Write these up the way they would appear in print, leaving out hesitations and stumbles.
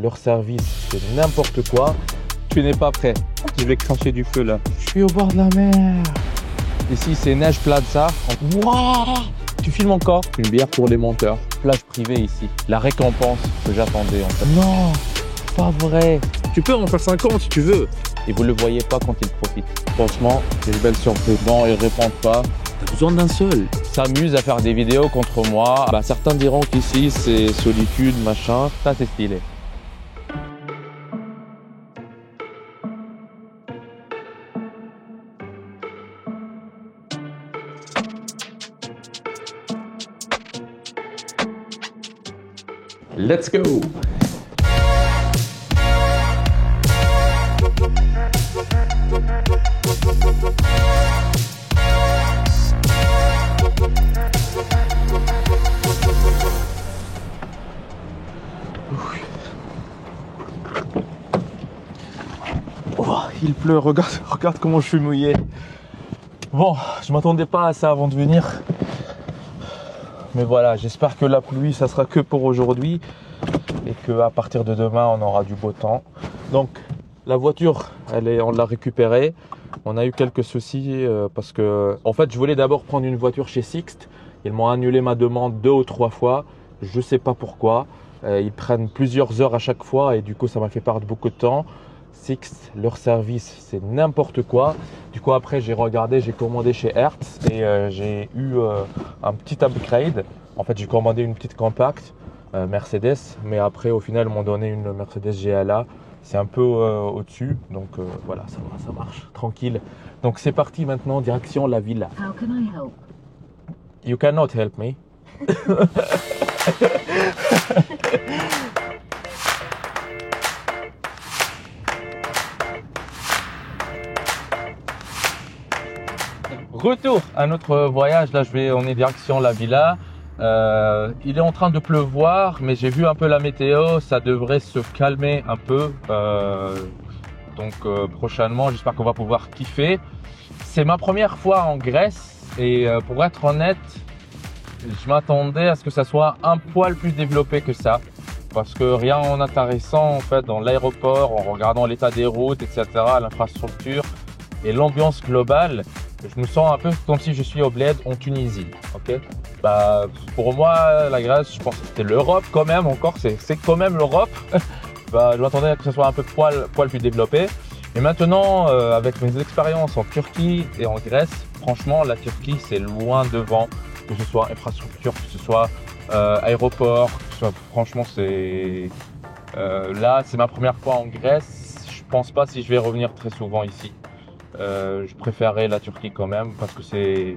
Leur service, c'est n'importe quoi. Tu n'es pas prêt. Je vais cracher du feu là. Je suis au bord de la mer. Ici, c'est Neige Plaza. Waouh! Tu filmes encore? Une bière pour les monteurs. Plage privée ici. La récompense que j'attendais en fait. Non, pas vrai. Tu peux en faire 50 si tu veux. Et vous ne le voyez pas quand ils profitent. Franchement, c'est une belle surprise. Non, ils répondent pas. T'as besoin d'un seul. Ils s'amusent à faire des vidéos contre moi. Bah, certains diront qu'ici, c'est solitude, machin. Ça, c'est stylé. Let's go! Oh, il pleut, regarde comment je suis mouillé. Bon, je m'attendais pas à ça avant de venir. Mais voilà, j'espère que la pluie, ça sera que pour aujourd'hui et qu'à partir de demain, on aura du beau temps. Donc, la voiture, on l'a récupérée. On a eu quelques soucis parce que, en fait, je voulais d'abord prendre une voiture chez Sixt. Ils m'ont annulé ma demande 2 ou 3 fois. Je ne sais pas pourquoi. Ils prennent plusieurs heures à chaque fois et du coup, ça m'a fait perdre beaucoup de temps. Sixt, leur service, c'est n'importe quoi. Du coup, après, j'ai regardé, j'ai commandé chez Hertz et j'ai eu un petit upgrade. En fait, j'ai commandé une petite compacte Mercedes, mais après, au final, ils m'ont donné une Mercedes GLA. C'est un peu au-dessus, donc voilà, ça marche, tranquille. Donc, c'est parti maintenant, direction la villa. How can I help? You cannot help me. Retour à notre voyage, là on est direction la villa. Il est en train de pleuvoir, mais j'ai vu un peu la météo, ça devrait se calmer un peu. Donc prochainement, j'espère qu'on va pouvoir kiffer. C'est ma première fois en Grèce et pour être honnête, je m'attendais à ce que ça soit un poil plus développé que ça. Parce que rien en intéressant en fait dans l'aéroport, en regardant l'état des routes, etc., l'infrastructure et l'ambiance globale, je me sens un peu comme si je suis au bled en Tunisie. Ok, bah, pour moi, la Grèce, je pense que c'était l'Europe quand même, encore, c'est quand même l'Europe. Bah, je m'attendais à ce que ce soit un peu poil plus développé. Et maintenant, avec mes expériences en Turquie et en Grèce, franchement, la Turquie, c'est loin devant, que ce soit infrastructure, que ce soit aéroport, que ce soit, franchement, c'est... là, c'est ma première fois en Grèce. Je pense pas si je vais revenir très souvent ici. Je préférerais la Turquie quand même parce que c'est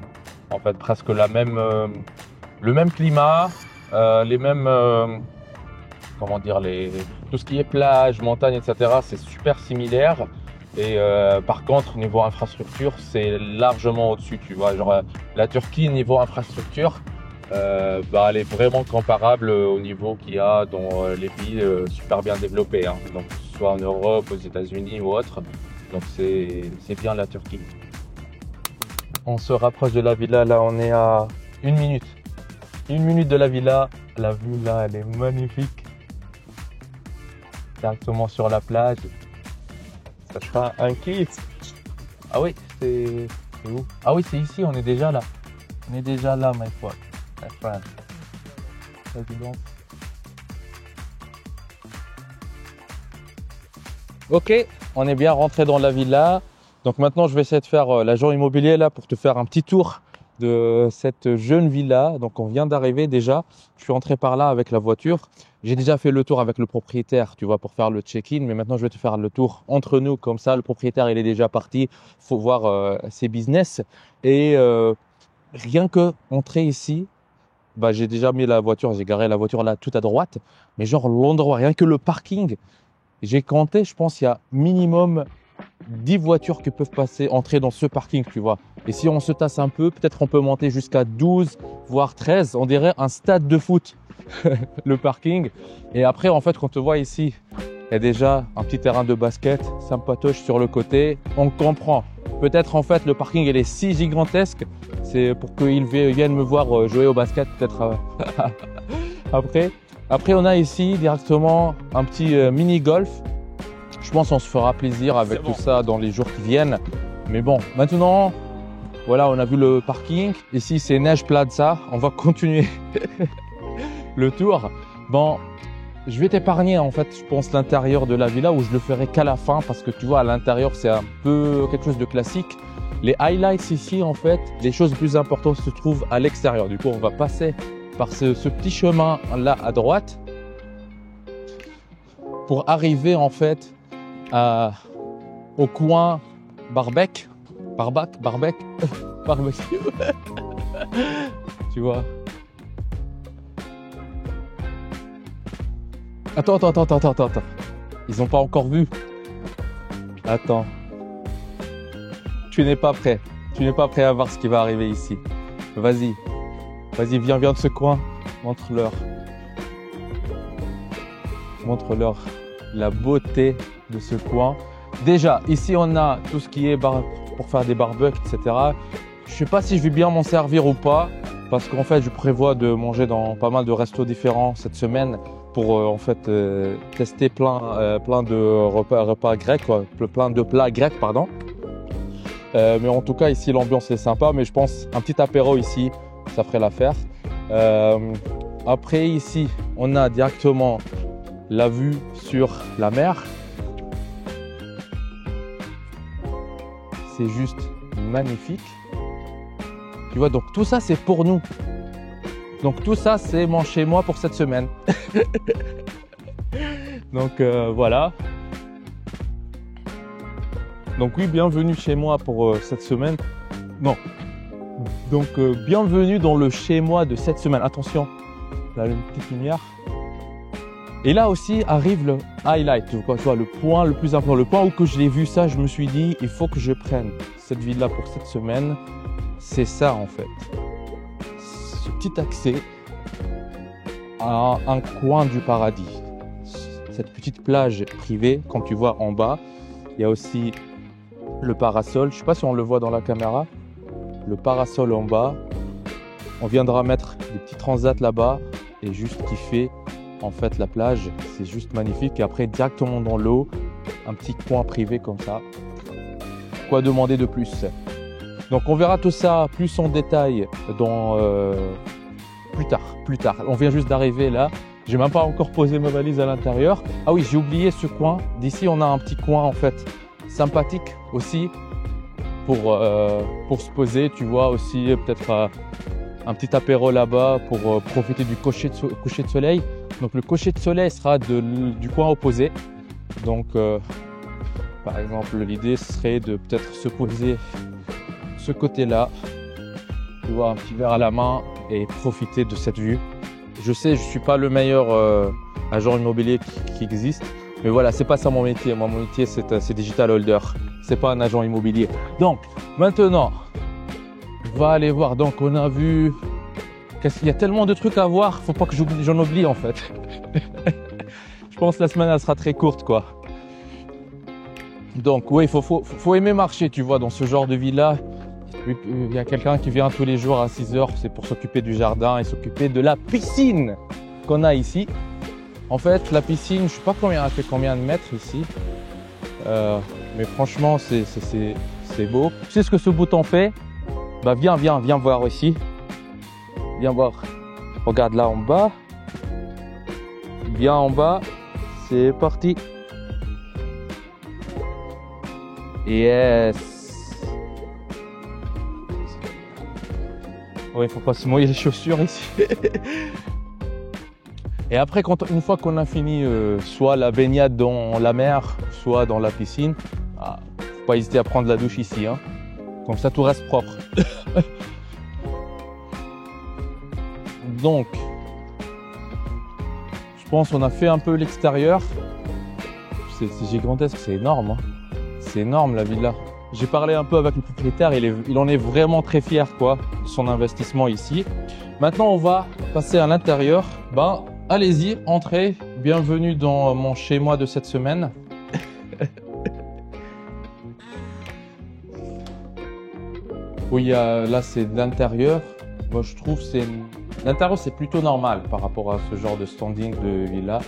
en fait presque le même climat, les mêmes comment dire, tout ce qui est plage, montagne, etc. c'est super similaire et par contre niveau infrastructure c'est largement au-dessus, tu vois, genre la Turquie niveau infrastructure bah, elle est vraiment comparable au niveau qu'il y a dans les pays super bien développés, hein. Donc que ce soit en Europe, aux États-Unis ou autre. Donc c'est bien la Turquie. On se rapproche de la villa, là on est à 1 minute. 1 minute de la villa. La vue là elle est magnifique. Directement sur la plage. Ça sera un kiff. Ah oui, c'est où? Ah oui, c'est ici, on est déjà là. On est déjà là, my friend. Vas-y donc. Ok, on est bien rentré dans la villa. Donc maintenant, je vais essayer de faire l'agent immobilier là pour te faire un petit tour de cette jeune villa. Donc on vient d'arriver déjà. Je suis entré par là avec la voiture. J'ai déjà fait le tour avec le propriétaire, tu vois, pour faire le check-in. Mais maintenant, je vais te faire le tour entre nous. Comme ça, le propriétaire, il est déjà parti. Il faut voir ses business. Et rien que entrer ici, bah, j'ai déjà mis la voiture. J'ai garé la voiture là tout à droite. Mais genre l'endroit, rien que le parking. J'ai compté, je pense, il y a minimum 10 voitures qui peuvent entrer dans ce parking, tu vois. Et si on se tasse un peu, peut-être on peut monter jusqu'à 12, voire 13. On dirait un stade de foot, le parking. Et après, en fait, quand on te voit ici, il y a déjà un petit terrain de basket, sympatoche sur le côté. On comprend. Peut-être, en fait, le parking, il est si gigantesque. C'est pour qu'ils viennent me voir jouer au basket, peut-être après. Après, on a ici directement un petit mini-golf. Je pense qu'on se fera plaisir avec tout ça dans les jours qui viennent. Mais bon, maintenant, voilà, on a vu le parking. Ici, c'est Neige Plaza. On va continuer le tour. Bon, je vais t'épargner en fait, je pense, l'intérieur de la villa où je le ferai qu'à la fin parce que tu vois, à l'intérieur, c'est un peu quelque chose de classique. Les highlights ici, en fait, les choses les plus importantes se trouvent à l'extérieur. Du coup, on va passer par ce petit chemin là à droite pour arriver en fait au coin barbecue, tu vois. Attends. Ils n'ont pas encore vu. Attends. Tu n'es pas prêt. Tu n'es pas prêt à voir ce qui va arriver ici. Vas-y, viens de ce coin. Montre-leur la beauté de ce coin. Déjà, ici, on a tout ce qui est pour faire des barbecues, etc. Je sais pas si je vais bien m'en servir ou pas, parce qu'en fait, je prévois de manger dans pas mal de restos différents cette semaine pour en fait tester plein de repas grecs, quoi, plein de plats grecs, pardon. Mais en tout cas, ici, l'ambiance est sympa. Mais je pense un petit apéro ici, ça ferait l'affaire. Après, ici, on a directement la vue sur la mer. C'est juste magnifique. Tu vois, donc tout ça, c'est pour nous. Donc tout ça, c'est mon chez moi pour cette semaine. Donc voilà. Donc oui, bienvenue chez moi pour cette semaine. Non. Donc bienvenue dans le chez moi de cette semaine. Attention, là une petite lumière. Et là aussi arrive le highlight, tu vois, le point le plus important. Le point où que je l'ai vu ça, je me suis dit, il faut que je prenne cette villa pour cette semaine. C'est ça en fait. Ce petit accès à un coin du paradis. Cette petite plage privée, comme tu vois en bas, il y a aussi le parasol. Je ne sais pas si on le voit dans la caméra. Le parasol en bas. On viendra mettre des petits transats là-bas et juste kiffer en fait la plage. C'est juste magnifique. Et après directement dans l'eau, un petit coin privé comme ça. Quoi demander de plus? Donc on verra tout ça plus en détail dans plus tard. On vient juste d'arriver là. J'ai même pas encore posé ma valise à l'intérieur. Ah oui, j'ai oublié ce coin. D'ici, on a un petit coin en fait sympathique aussi pour se poser. Tu vois aussi peut-être un petit apéro là-bas pour profiter du coucher de soleil. Donc le coucher de soleil sera du coin opposé. Donc par exemple, l'idée serait de peut-être se poser ce côté-là. Tu vois, un petit verre à la main et profiter de cette vue. Je sais, je suis pas le meilleur agent immobilier qui existe, mais voilà, c'est pas ça mon métier. Moi, mon métier, c'est digital holder. C'est pas un agent immobilier. Donc, maintenant, on va aller voir. Donc, on a vu. Il y a tellement de trucs à voir. Faut pas que j'en oublie en fait. Je pense que la semaine elle sera très courte, quoi. Donc, oui, faut aimer marcher, tu vois, dans ce genre de villa. Il y a quelqu'un qui vient tous les jours à 6 h, c'est pour s'occuper du jardin et s'occuper de la piscine qu'on a ici. En fait, la piscine, je sais pas elle fait combien de mètres ici, mais franchement, c'est beau. Tu sais ce que ce bouton fait? Bah viens voir ici. Viens voir. Regarde là en bas. Bien en bas. C'est parti. Yes. Oui, il faut pas se mouiller les chaussures ici. Et après, une fois qu'on a fini soit la baignade dans la mer, soit dans la piscine, faut pas hésiter à prendre la douche ici, hein. Comme ça, tout reste propre. Donc, je pense qu'on a fait un peu l'extérieur. C'est gigantesque, c'est énorme, hein. C'est énorme la villa. J'ai parlé un peu avec le propriétaire, il en est vraiment très fier quoi, de son investissement ici. Maintenant, on va passer à l'intérieur. Ben, allez-y, entrez. Bienvenue dans mon chez moi de cette semaine. Oui, là c'est l'intérieur. Moi, je trouve c'est L'intérieur, c'est plutôt normal par rapport à ce genre de standing de villa.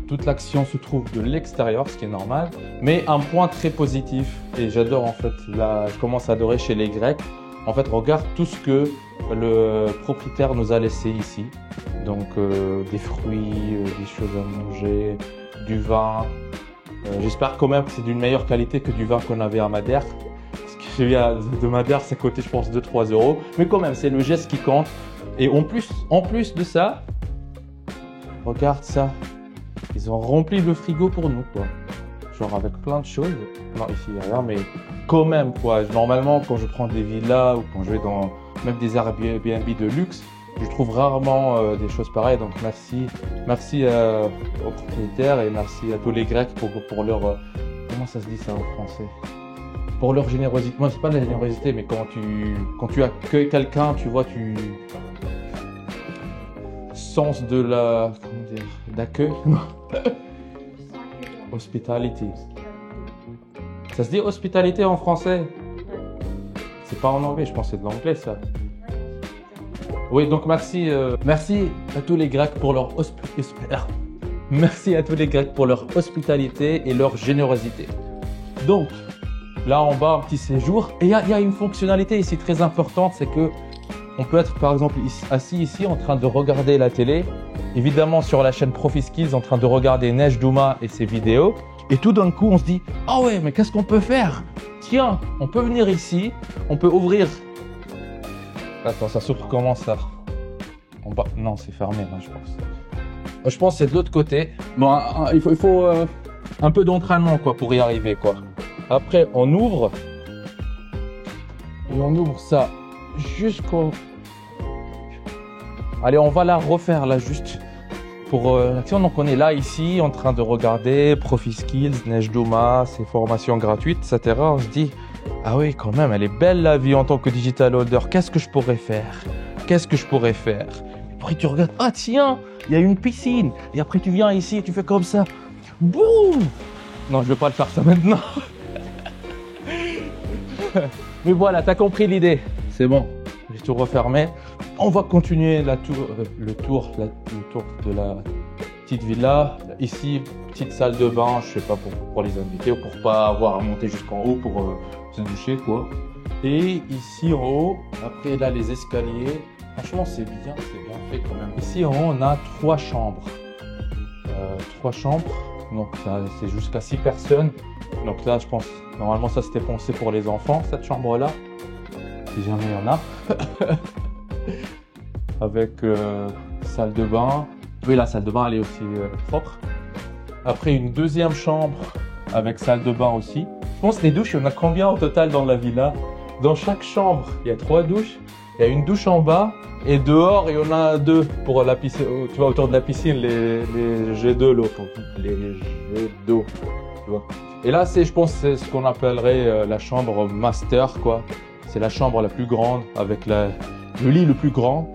Toute l'action se trouve de l'extérieur, ce qui est normal. Mais un point très positif, et j'adore en fait, là, je commence à adorer chez les Grecs. En fait, regarde tout ce que le propriétaire nous a laissé ici. Donc, des fruits, des choses à manger, du vin. J'espère quand même que c'est d'une meilleure qualité que du vin qu'on avait à Madère. Parce que celui de Madère, ça coûtait, je pense, 2-3 euros. Mais quand même, c'est le geste qui compte. Et en plus de ça, regarde ça. Ils ont rempli le frigo pour nous, quoi. Genre avec plein de choses. Non, ici, il n'y a rien, mais quand même, quoi. Normalement, quand je prends des villas ou quand je vais dans même des Airbnb de luxe, je trouve rarement des choses pareilles. Donc, merci aux propriétaires et merci à tous les Grecs pour leur... comment ça se dit ça en français? Pour leur générosité. Moi, c'est pas de la générosité, mais quand tu accueilles quelqu'un, tu vois, sens de la... comment dire? D'accueil? Hospitality. Ça se dit hospitalité en français? C'est pas en anglais, je pense que c'est de l'anglais ça. Oui, donc merci à tous les Grecs pour leur merci à tous les Grecs pour leur hospitalité et leur générosité. Donc, là en bas, un petit séjour. Et il y a une fonctionnalité ici très importante, c'est que on peut être par exemple assis ici en train de regarder la télé, évidemment sur la chaîne Profiskills en train de regarder Neige Douma et ses vidéos. Et tout d'un coup, on se dit « Ah ouais, mais qu'est-ce qu'on peut faire? Tiens, on peut venir ici, on peut ouvrir... » Attends, ça s'ouvre comment ça? En bas. Non, c'est fermé là, je pense. Je pense que c'est de l'autre côté. Bon, il faut un peu d'entraînement quoi pour y arriver quoi. Après, on ouvre. Et on ouvre ça jusqu'au... Allez, on va la refaire là juste pour l'action. Donc on est là ici en train de regarder Profiskills, Neige Douma, ses formations gratuites, etc. On se dit, ah oui quand même, elle est belle la vie en tant que digital holder. Qu'est-ce que je pourrais faire? Qu'est-ce que je pourrais faire? Et après tu regardes, ah tiens, il y a une piscine. Et après tu viens ici et tu fais comme ça. Boum! Non, je vais pas le faire ça maintenant. Mais voilà, t'as compris l'idée. C'est bon, j'ai tout refermé. On va continuer le tour de la petite villa. Ici, petite salle de bain, je sais pas pour les invités ou pour pas avoir à monter jusqu'en haut pour se doucher quoi. Et ici en haut, après là les escaliers, franchement c'est bien fait quand même. Ici en haut on a 3 chambres. 3 chambres, donc c'est jusqu'à 6 personnes. Donc là je pense, normalement ça c'était pensé pour les enfants, cette chambre là. Si jamais il y en a. Avec salle de bain. Oui, la salle de bain elle est aussi propre. Après une deuxième chambre avec salle de bain aussi. Je pense les douches, il y en a combien au total dans la villa? Dans chaque chambre, il y a 3 douches. Il y a une douche en bas et dehors, il y en a 2 pour la piscine. Tu vois, autour de la piscine, les jets d'eau, les jets d'eau. Tu vois. Et là, je pense, c'est ce qu'on appellerait la chambre master, quoi. C'est la chambre la plus grande avec le lit le plus grand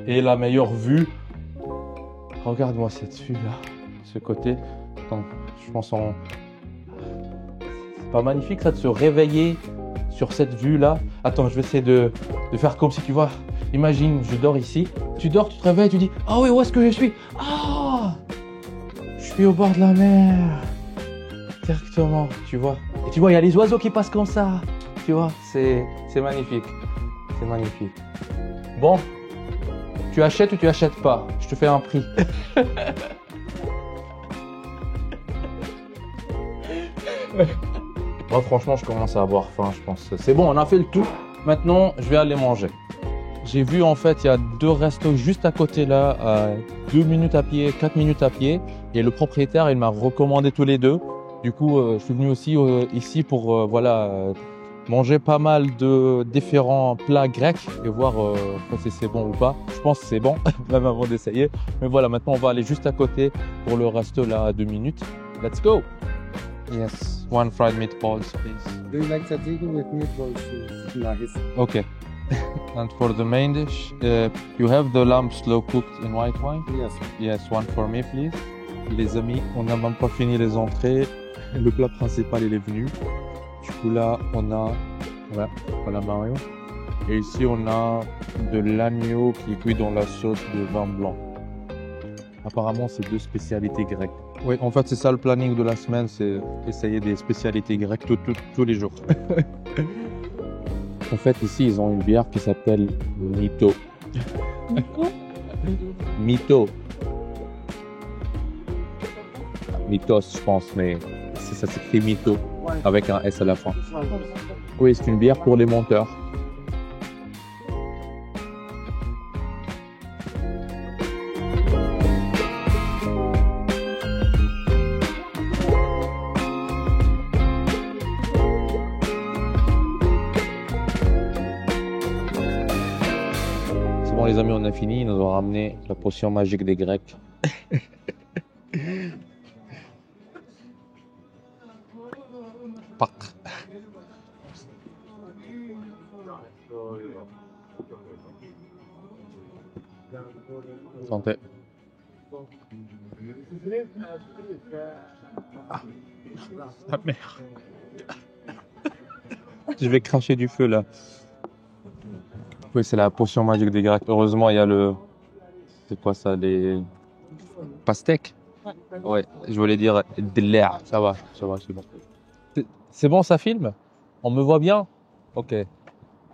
et la meilleure vue. Regarde-moi cette vue là, ce côté. Donc, je pense c'est pas magnifique ça de se réveiller sur cette vue là. Attends, je vais essayer de faire comme si tu vois. Imagine, je dors ici. Tu dors, tu te réveilles, tu dis ah oui, où est-ce que je suis? Ah, je suis au bord de la mer. Directement, tu vois. Et tu vois, il y a les oiseaux qui passent comme ça. Tu vois, c'est magnifique. C'est magnifique. Bon, tu achètes ou tu achètes pas? Je te fais un prix. Moi, franchement, je commence à avoir faim, je pense. C'est bon, on a fait le tout. Maintenant, je vais aller manger. J'ai vu, en fait, il y a 2 restos juste à côté là, à 2 minutes à pied, 4 minutes à pied. Et le propriétaire, il m'a recommandé tous les 2. Du coup, je suis venu aussi ici pour, manger pas mal de différents plats grecs et voir si c'est bon ou pas. Je pense que c'est bon, même avant d'essayer. Mais voilà, maintenant on va aller juste à côté pour le resto là à 2 minutes. Let's go! Yes, 1 fried meatballs, please. Do you like tzatziki with meatballs? Nice. Okay. And for the main dish, you have the lamb slow cooked in white wine? Yes. Yes, 1 for me, please. Les amis, on n'a même pas fini les entrées. Le plat principal il est venu. Du coup là, on a, voilà Mario, Et ici, on a de l'agneau qui est cuit dans la sauce de vin blanc. Apparemment, c'est deux spécialités grecques. Oui, en fait, c'est ça le planning de la semaine, c'est essayer des spécialités grecques tous les jours. En fait, ici, ils ont une bière qui s'appelle Mytho. Mytho. Mythos, je pense, mais ça s'écrit Mytho, avec un S à la fin. Oui, c'est une bière pour les menteurs. C'est bon les amis, on a fini, ils nous ont ramené la potion magique des Grecs. Pac. Santé. Ah, la merde. Je vais cracher du feu là. Oui, c'est la potion magique des Grecs. Heureusement, il y a le... C'est quoi ça, les... pastèques? Ouais, je voulais dire de l'air. Ça va, c'est bon. C'est bon, ça filme? On me voit bien? Ok.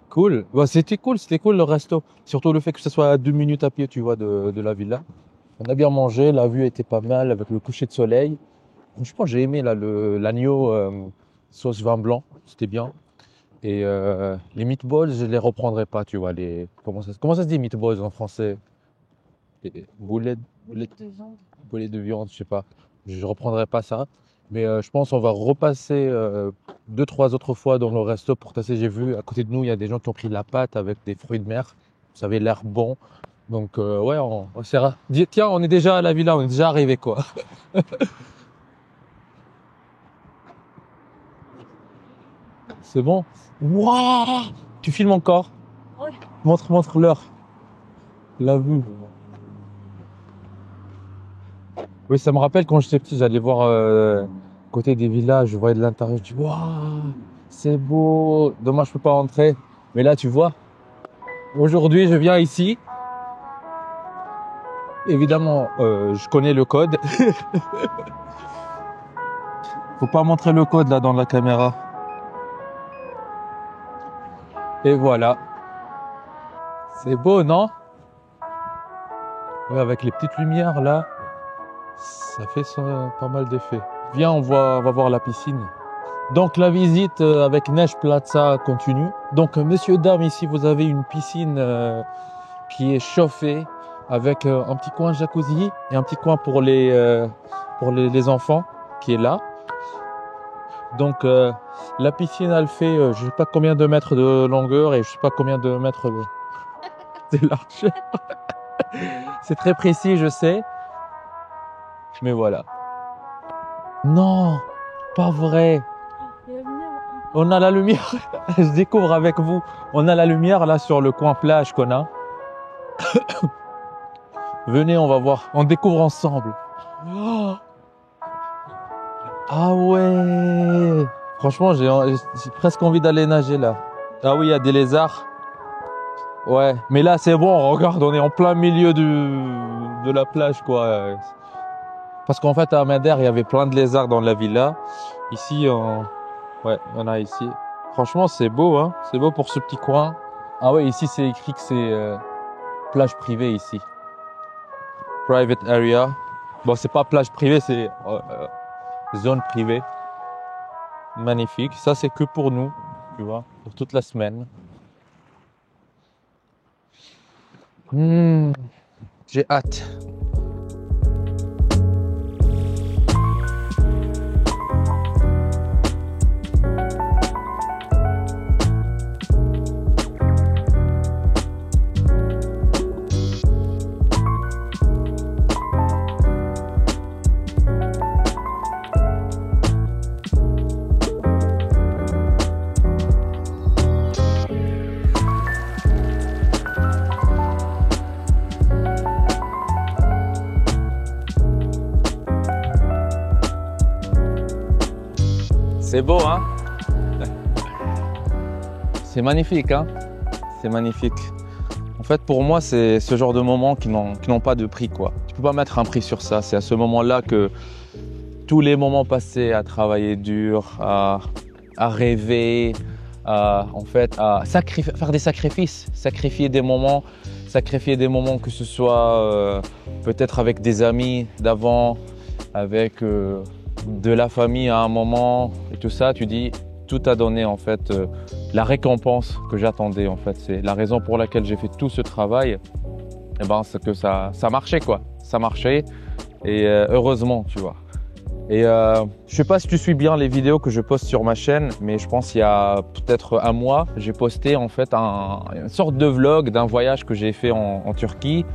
Cool. Bah, c'était cool le resto. Surtout le fait que ce soit à 2 minutes à pied, tu vois, de la villa. On a bien mangé, la vue était pas mal avec le coucher de soleil. Franchement, j'ai aimé là l'agneau sauce vin blanc, c'était bien. Et les meatballs, je les reprendrai pas, tu vois. Comment ça se dit meatballs en français? Boulettes de viande, je sais pas. Je reprendrai pas ça. Mais je pense qu'on va repasser 2-3 autres fois dans le resto pour tester. J'ai vu à côté de nous, il y a des gens qui ont pris de la pâte avec des fruits de mer. Ça avait l'air bon. Donc ouais, on essaiera. Tiens, on est déjà à la villa, on est déjà arrivé quoi. C'est bon. Waouh! Tu filmes encore? Oui. Montre-leur. La vue. Oui, ça me rappelle quand j'étais petit, j'allais voir côté des villages, je voyais de l'intérieur, je dis waouh, c'est beau. Dommage, je peux pas rentrer. Mais là, tu vois, aujourd'hui, je viens ici. Évidemment, je connais le code. Faut pas montrer le code là dans la caméra. Et voilà. C'est beau, non? Ouais, avec les petites lumières là, ça fait pas mal d'effet. Viens, on va voir la piscine. Donc la visite avec Neige Plaza continue. Donc messieurs, dames, ici vous avez une piscine qui est chauffée avec un petit coin jacuzzi et un petit coin pour les enfants qui est là. Donc la piscine elle fait je sais pas combien de mètres de longueur et je sais pas combien de mètres de largeur. C'est très précis, je sais. Mais voilà. Non, pas vrai. On a la lumière. Je découvre avec vous. On a la lumière là sur le coin plage qu'on a. Venez, on va voir. On découvre ensemble. Oh. Ah ouais. Franchement, j'ai presque envie d'aller nager là. Ah oui, il y a des lézards. Ouais, mais là c'est bon, regarde, on est en plein milieu de la plage quoi. Parce qu'en fait à Madère, il y avait plein de lézards dans la villa. Ici, ouais, on a ici. Franchement, c'est beau, hein. C'est beau pour ce petit coin. Ah ouais, ici c'est écrit que c'est plage privée ici. Private area. Bon, c'est pas plage privée, c'est zone privée. Magnifique. Ça c'est que pour nous, tu vois, pour toute la semaine. J'ai hâte. C'est beau, hein? C'est magnifique, hein? c'est magnifique. En fait, pour moi, c'est ce genre de moments qui n'ont pas de prix, quoi. Tu peux pas mettre un prix sur ça. C'est à ce moment-là que tous les moments passés à travailler dur, à rêver, en fait, à faire des sacrifices, sacrifier des moments que ce soit peut-être avec des amis d'avant, avec de la famille à un moment et tout ça, tu dis tout a donné en fait la récompense que j'attendais en fait. C'est la raison pour laquelle j'ai fait tout ce travail. Et ben c'est que ça marchait quoi, ça marchait et heureusement tu vois. Et je sais pas si tu suis bien les vidéos que je poste sur ma chaîne, mais je pense il y a peut-être un mois, j'ai posté en fait une sorte de vlog d'un voyage que j'ai fait en Turquie.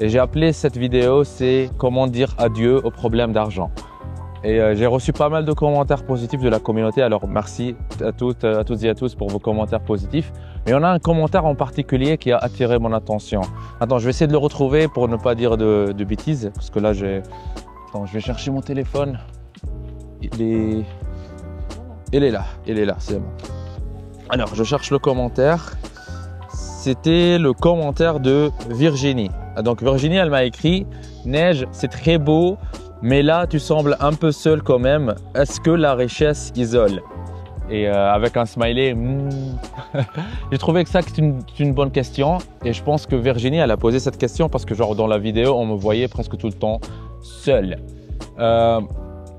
Et j'ai appelé cette vidéo, c'est comment dire adieu aux problèmes d'argent. Et j'ai reçu pas mal de commentaires positifs de la communauté. Alors merci à toutes et à tous pour vos commentaires positifs. Mais il y en a un commentaire en particulier qui a attiré mon attention. Attends, je vais essayer de le retrouver pour ne pas dire de bêtises. Parce que là, attends, je vais chercher mon téléphone. Il est là, c'est bon. Alors, je cherche le commentaire. C'était le commentaire de Virginie. Donc Virginie, elle m'a écrit « Neige, c'est très beau, mais là, tu sembles un peu seul quand même. Est-ce que la richesse isole ?» Et avec un smiley, j'ai trouvé que ça c'est une bonne question. Et je pense que Virginie, elle a posé cette question parce que genre dans la vidéo, on me voyait presque tout le temps seul.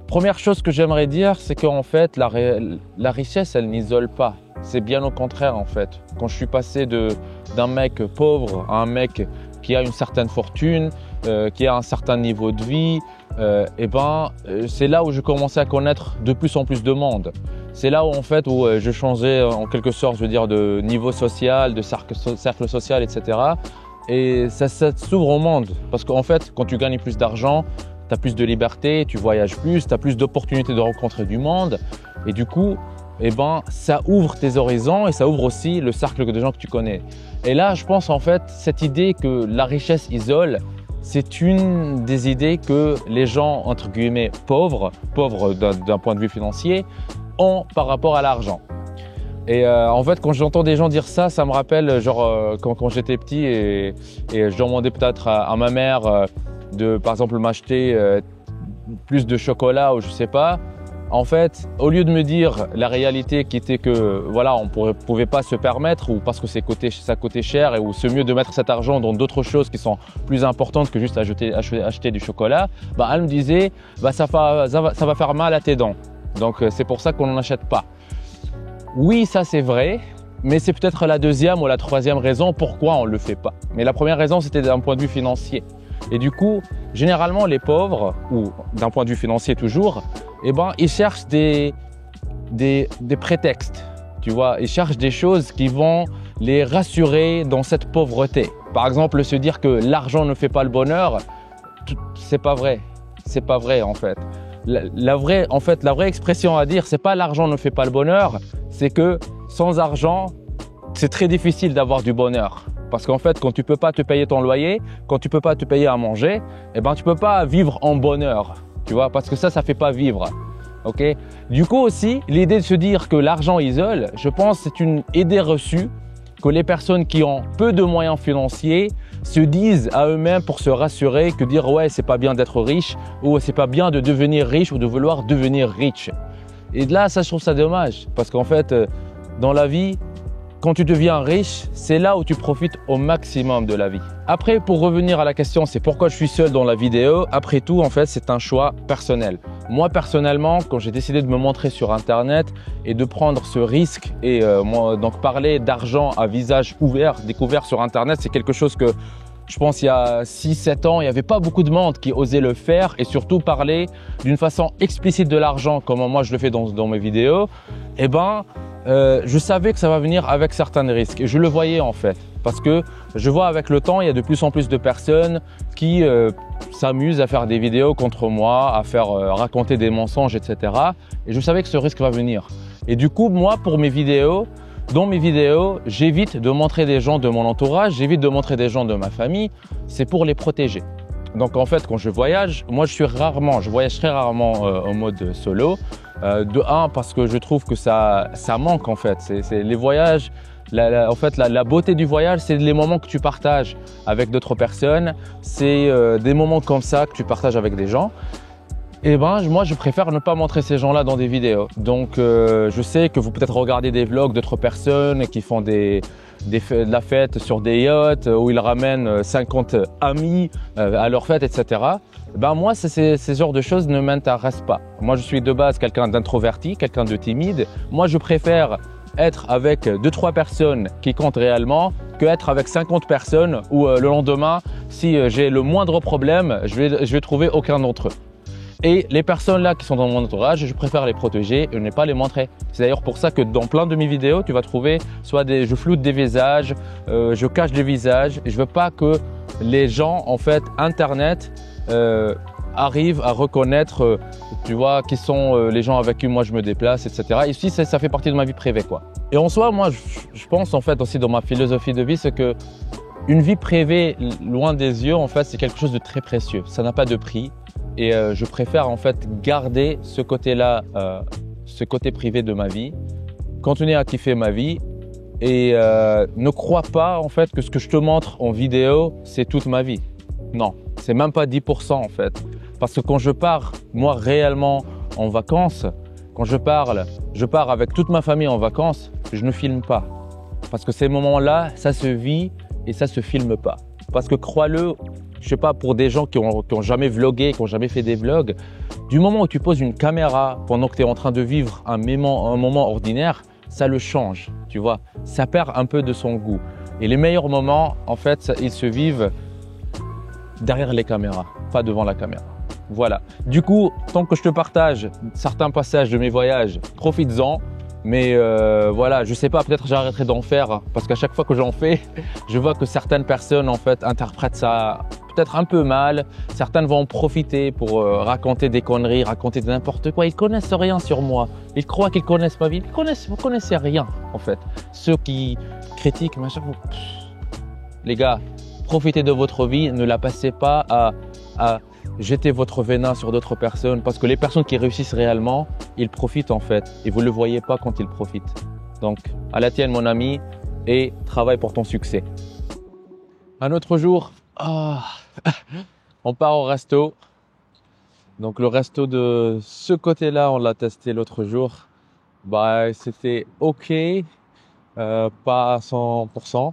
Première chose que j'aimerais dire, c'est qu'en fait, la richesse, elle n'isole pas. C'est bien au contraire en fait. Quand je suis passé d'un mec pauvre à un mec qui a une certaine fortune, qui a un certain niveau de vie, c'est là où je commençais à connaître de plus en plus de monde. C'est là où en fait où je changeais en quelque sorte, je veux dire, de niveau social, de cercle social, etc. Et ça s'ouvre au monde parce qu'en fait, quand tu gagnes plus d'argent, tu as plus de liberté, tu voyages plus, tu as plus d'opportunités de rencontrer du monde et du coup, ça ouvre tes horizons et ça ouvre aussi le cercle de gens que tu connais. Et là, je pense en fait, cette idée que la richesse isole, c'est une des idées que les gens, entre guillemets, pauvres d'un point de vue financier, ont par rapport à l'argent. Et en fait, quand j'entends des gens dire ça, ça me rappelle genre quand j'étais petit et je demandais peut-être à ma mère de, par exemple, m'acheter plus de chocolat ou je sais pas. En fait, au lieu de me dire la réalité qui était que voilà, on pouvait pas se permettre ou parce que ça coûtait cher ou c'est mieux de mettre cet argent dans d'autres choses qui sont plus importantes que juste acheter du chocolat, elle me disait ça va faire mal à tes dents. Donc c'est pour ça qu'on n'en achète pas. Oui, ça c'est vrai, mais c'est peut-être la deuxième ou la troisième raison pourquoi on le fait pas. Mais la première raison, c'était d'un point de vue financier. Et du coup, généralement les pauvres, ou d'un point de vue financier toujours, ils cherchent des prétextes, tu vois, ils cherchent des choses qui vont les rassurer dans cette pauvreté. Par exemple, se dire que l'argent ne fait pas le bonheur, c'est pas vrai. C'est pas vrai en fait. La vraie expression à dire, c'est pas l'argent ne fait pas le bonheur, c'est que sans argent, c'est très difficile d'avoir du bonheur. Parce qu'en fait, quand tu peux pas te payer ton loyer, quand tu peux pas te payer à manger, tu peux pas vivre en bonheur, tu vois, parce que ça fait pas vivre, ok? Du coup aussi, l'idée de se dire que l'argent isole, je pense c'est une idée reçue que les personnes qui ont peu de moyens financiers se disent à eux-mêmes pour se rassurer que dire ouais, c'est pas bien d'être riche ou c'est pas bien de devenir riche ou de vouloir devenir riche. Et là, ça, je trouve ça dommage parce qu'en fait, dans la vie, quand tu deviens riche, c'est là où tu profites au maximum de la vie. Après, pour revenir à la question, c'est pourquoi je suis seul dans la vidéo. Après tout, en fait, c'est un choix personnel. Moi, personnellement, quand j'ai décidé de me montrer sur Internet et de prendre ce risque et donc parler d'argent à visage découvert sur Internet, c'est quelque chose que je pense il y a 6-7 ans, il n'y avait pas beaucoup de monde qui osait le faire et surtout parler d'une façon explicite de l'argent comme moi je le fais dans mes vidéos. Je savais que ça va venir avec certains risques et je le voyais en fait parce que je vois avec le temps il y a de plus en plus de personnes qui s'amusent à faire des vidéos contre moi, à faire raconter des mensonges, etc. Et je savais que ce risque va venir. Et du coup, moi, pour mes vidéos, dans mes vidéos, j'évite de montrer des gens de mon entourage, j'évite de montrer des gens de ma famille, c'est pour les protéger. Donc en fait, quand je voyage, moi je voyage très rarement en mode solo. De un, parce que je trouve que ça manque en fait. C'est les voyages, En fait, la beauté du voyage, c'est les moments que tu partages avec d'autres personnes. C'est des moments comme ça que tu partages avec des gens. Et moi, je préfère ne pas montrer ces gens-là dans des vidéos. Donc, je sais que vous peut-être regardez des vlogs d'autres personnes qui font de la fête sur des yachts où ils ramènent 50 amis à leur fête, etc. Moi, ces genres de choses ne m'intéressent pas. Moi, je suis de base quelqu'un d'introverti, quelqu'un de timide. Moi, je préfère être avec 2-3 personnes qui comptent réellement que être avec 50 personnes où le lendemain, si j'ai le moindre problème, je vais trouver aucun d'entre eux. Et les personnes là qui sont dans mon entourage, je préfère les protéger et ne pas les montrer. C'est d'ailleurs pour ça que dans plein de mes vidéos, tu vas trouver soit je floute des visages, je cache des visages. Je veux pas que les gens, en fait, Internet, arrivent à reconnaître, tu vois, qui sont les gens avec qui moi je me déplace, etc. Ici, ça fait partie de ma vie privée, quoi. Et en soi, moi, je pense en fait aussi dans ma philosophie de vie, c'est que une vie privée loin des yeux, en fait, c'est quelque chose de très précieux. Ça n'a pas de prix. Et je préfère en fait garder ce côté-là, ce côté privé de ma vie, continuer à kiffer ma vie et ne crois pas en fait que ce que je te montre en vidéo, c'est toute ma vie. Non, c'est même pas 10% en fait. Parce que quand je pars, moi réellement en vacances, quand je pars avec toute ma famille en vacances, je ne filme pas. Parce que ces moments-là, ça se vit et ça se filme pas. Parce que crois-le, je sais pas, pour des gens qui ont jamais vlogué, qui ont jamais fait des vlogs, du moment où tu poses une caméra pendant que tu es en train de vivre un moment ordinaire, ça le change, tu vois. Ça perd un peu de son goût. Et les meilleurs moments, en fait, ils se vivent derrière les caméras, pas devant la caméra. Voilà. Du coup, tant que je te partage certains passages de mes voyages, profites-en. Mais voilà, je sais pas, peut-être j'arrêterai d'en faire parce qu'à chaque fois que j'en fais, je vois que certaines personnes en fait interprètent ça peut-être un peu mal. Certaines vont en profiter pour raconter des conneries, raconter n'importe quoi. Ils connaissent rien sur moi. Ils croient qu'ils connaissent ma vie. Vous connaissez rien en fait. Ceux qui critiquent, machin, les gars, profitez de votre vie. Ne la passez pas à jeter votre venin sur d'autres personnes parce que les personnes qui réussissent réellement, ils profitent en fait et vous ne le voyez pas quand ils profitent. Donc, à la tienne mon ami et travaille pour ton succès. Un autre jour, on part au resto. Donc le resto de ce côté-là, on l'a testé l'autre jour. C'était ok, pas à 100%.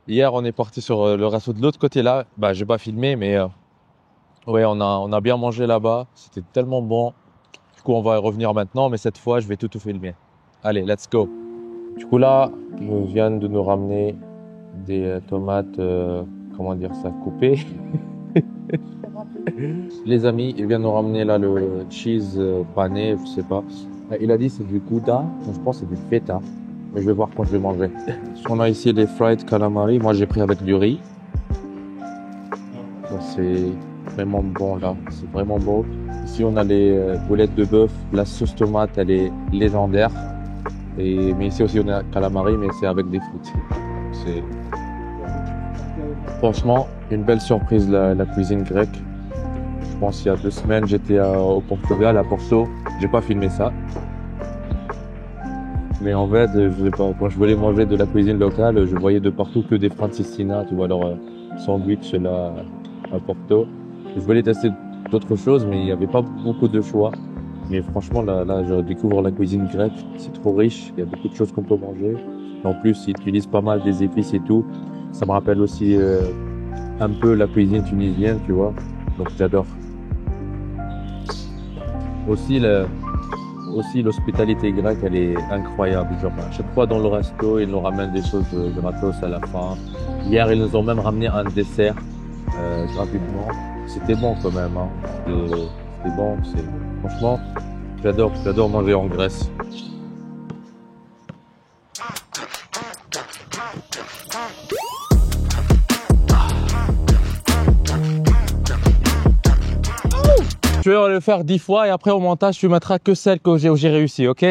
Hier, on est parti sur le resto de l'autre côté-là. J'ai pas filmé, mais ouais, on a bien mangé là-bas. C'était tellement bon. Du coup, on va y revenir maintenant, mais cette fois, je vais tout filmer. Allez, let's go. Du coup, là, je viens de nous ramener des tomates, comment dire ça, coupées. Les amis, il vient de nous ramener là le cheese pané, je sais pas. Il a dit c'est du gouda, je pense que c'est du feta. Mais je vais voir quand je vais manger. On a ici les fried calamari. Moi, j'ai pris avec du riz. C'est vraiment bon là, c'est vraiment beau. Ici, on a les boulettes de bœuf. La sauce tomate, elle est légendaire. Mais ici aussi, on a calamari, mais c'est avec des frites. C'est franchement une belle surprise la cuisine grecque. Je pense il y a 2 semaines, j'étais au Portugal, à Porto. J'ai pas filmé ça. Mais en fait, quand je voulais manger de la cuisine locale, je voyais de partout que des franciscinas, tu vois, leur sandwich là à Porto. Je voulais tester d'autres choses, mais il n'y avait pas beaucoup de choix. Mais franchement, là, je découvre la cuisine grecque. C'est trop riche, il y a beaucoup de choses qu'on peut manger. En plus, ils utilisent pas mal des épices et tout. Ça me rappelle aussi un peu la cuisine tunisienne, tu vois. Donc j'adore. Aussi l'hospitalité grecque, elle est incroyable. Genre, à chaque fois dans le resto, ils nous ramènent des choses gratos à la fin. Hier, ils nous ont même ramené un dessert gratuitement. C'était bon quand même. Hein. C'était bon. Franchement, j'adore manger en Grèce. Je vais le faire 10 fois et après au montage tu mettras que celle où j'ai réussi, ok?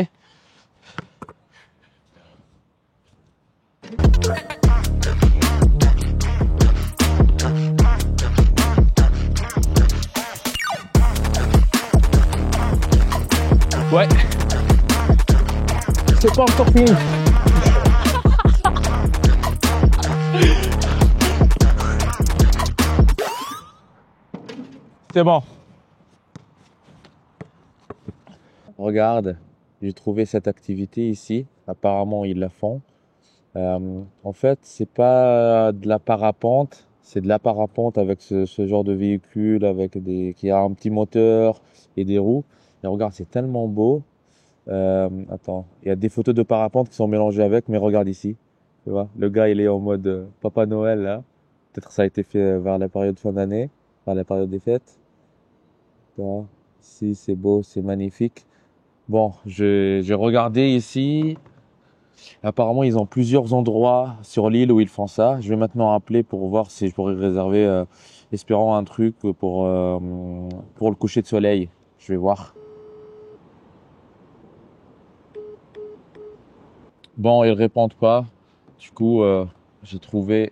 Ouais. C'est pas encore fini. Tout est bon. Regarde, j'ai trouvé cette activité ici. Apparemment, ils la font. En fait, c'est pas de la parapente, c'est de la parapente avec ce genre de véhicule qui a un petit moteur et des roues. Et regarde, c'est tellement beau. Attends, il y a des photos de parapente qui sont mélangées avec, mais regarde ici. Tu vois, le gars, il est en mode Papa Noël là. Peut-être ça a été fait vers la période fin d'année, vers la période des fêtes. Tu vois, ici, c'est beau, c'est magnifique. Bon, j'ai regardé ici. Apparemment, ils ont plusieurs endroits sur l'île où ils font ça. Je vais maintenant appeler pour voir si je pourrais réserver, espérant un truc pour le coucher de soleil. Je vais voir. Bon, ils répondent pas. Du coup, j'ai trouvé,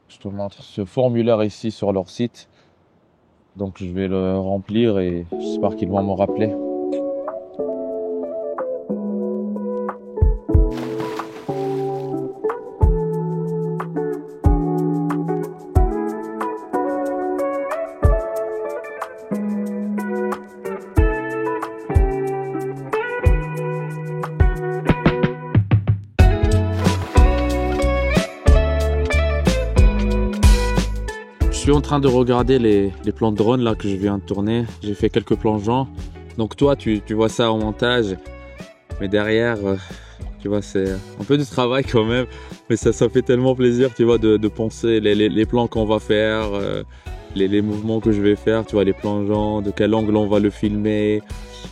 je te montre ce formulaire ici sur leur site. Donc, je vais le remplir et j'espère qu'ils vont me rappeler. Je suis en train de regarder les plans de drone là que je viens de tourner. J'ai fait quelques plongeons. Donc toi, tu vois ça au montage. Mais derrière, tu vois, c'est un peu du travail quand même. Mais ça fait tellement plaisir, tu vois, de penser les plans qu'on va faire, les mouvements que je vais faire, tu vois, les plongeons, de quel angle on va le filmer.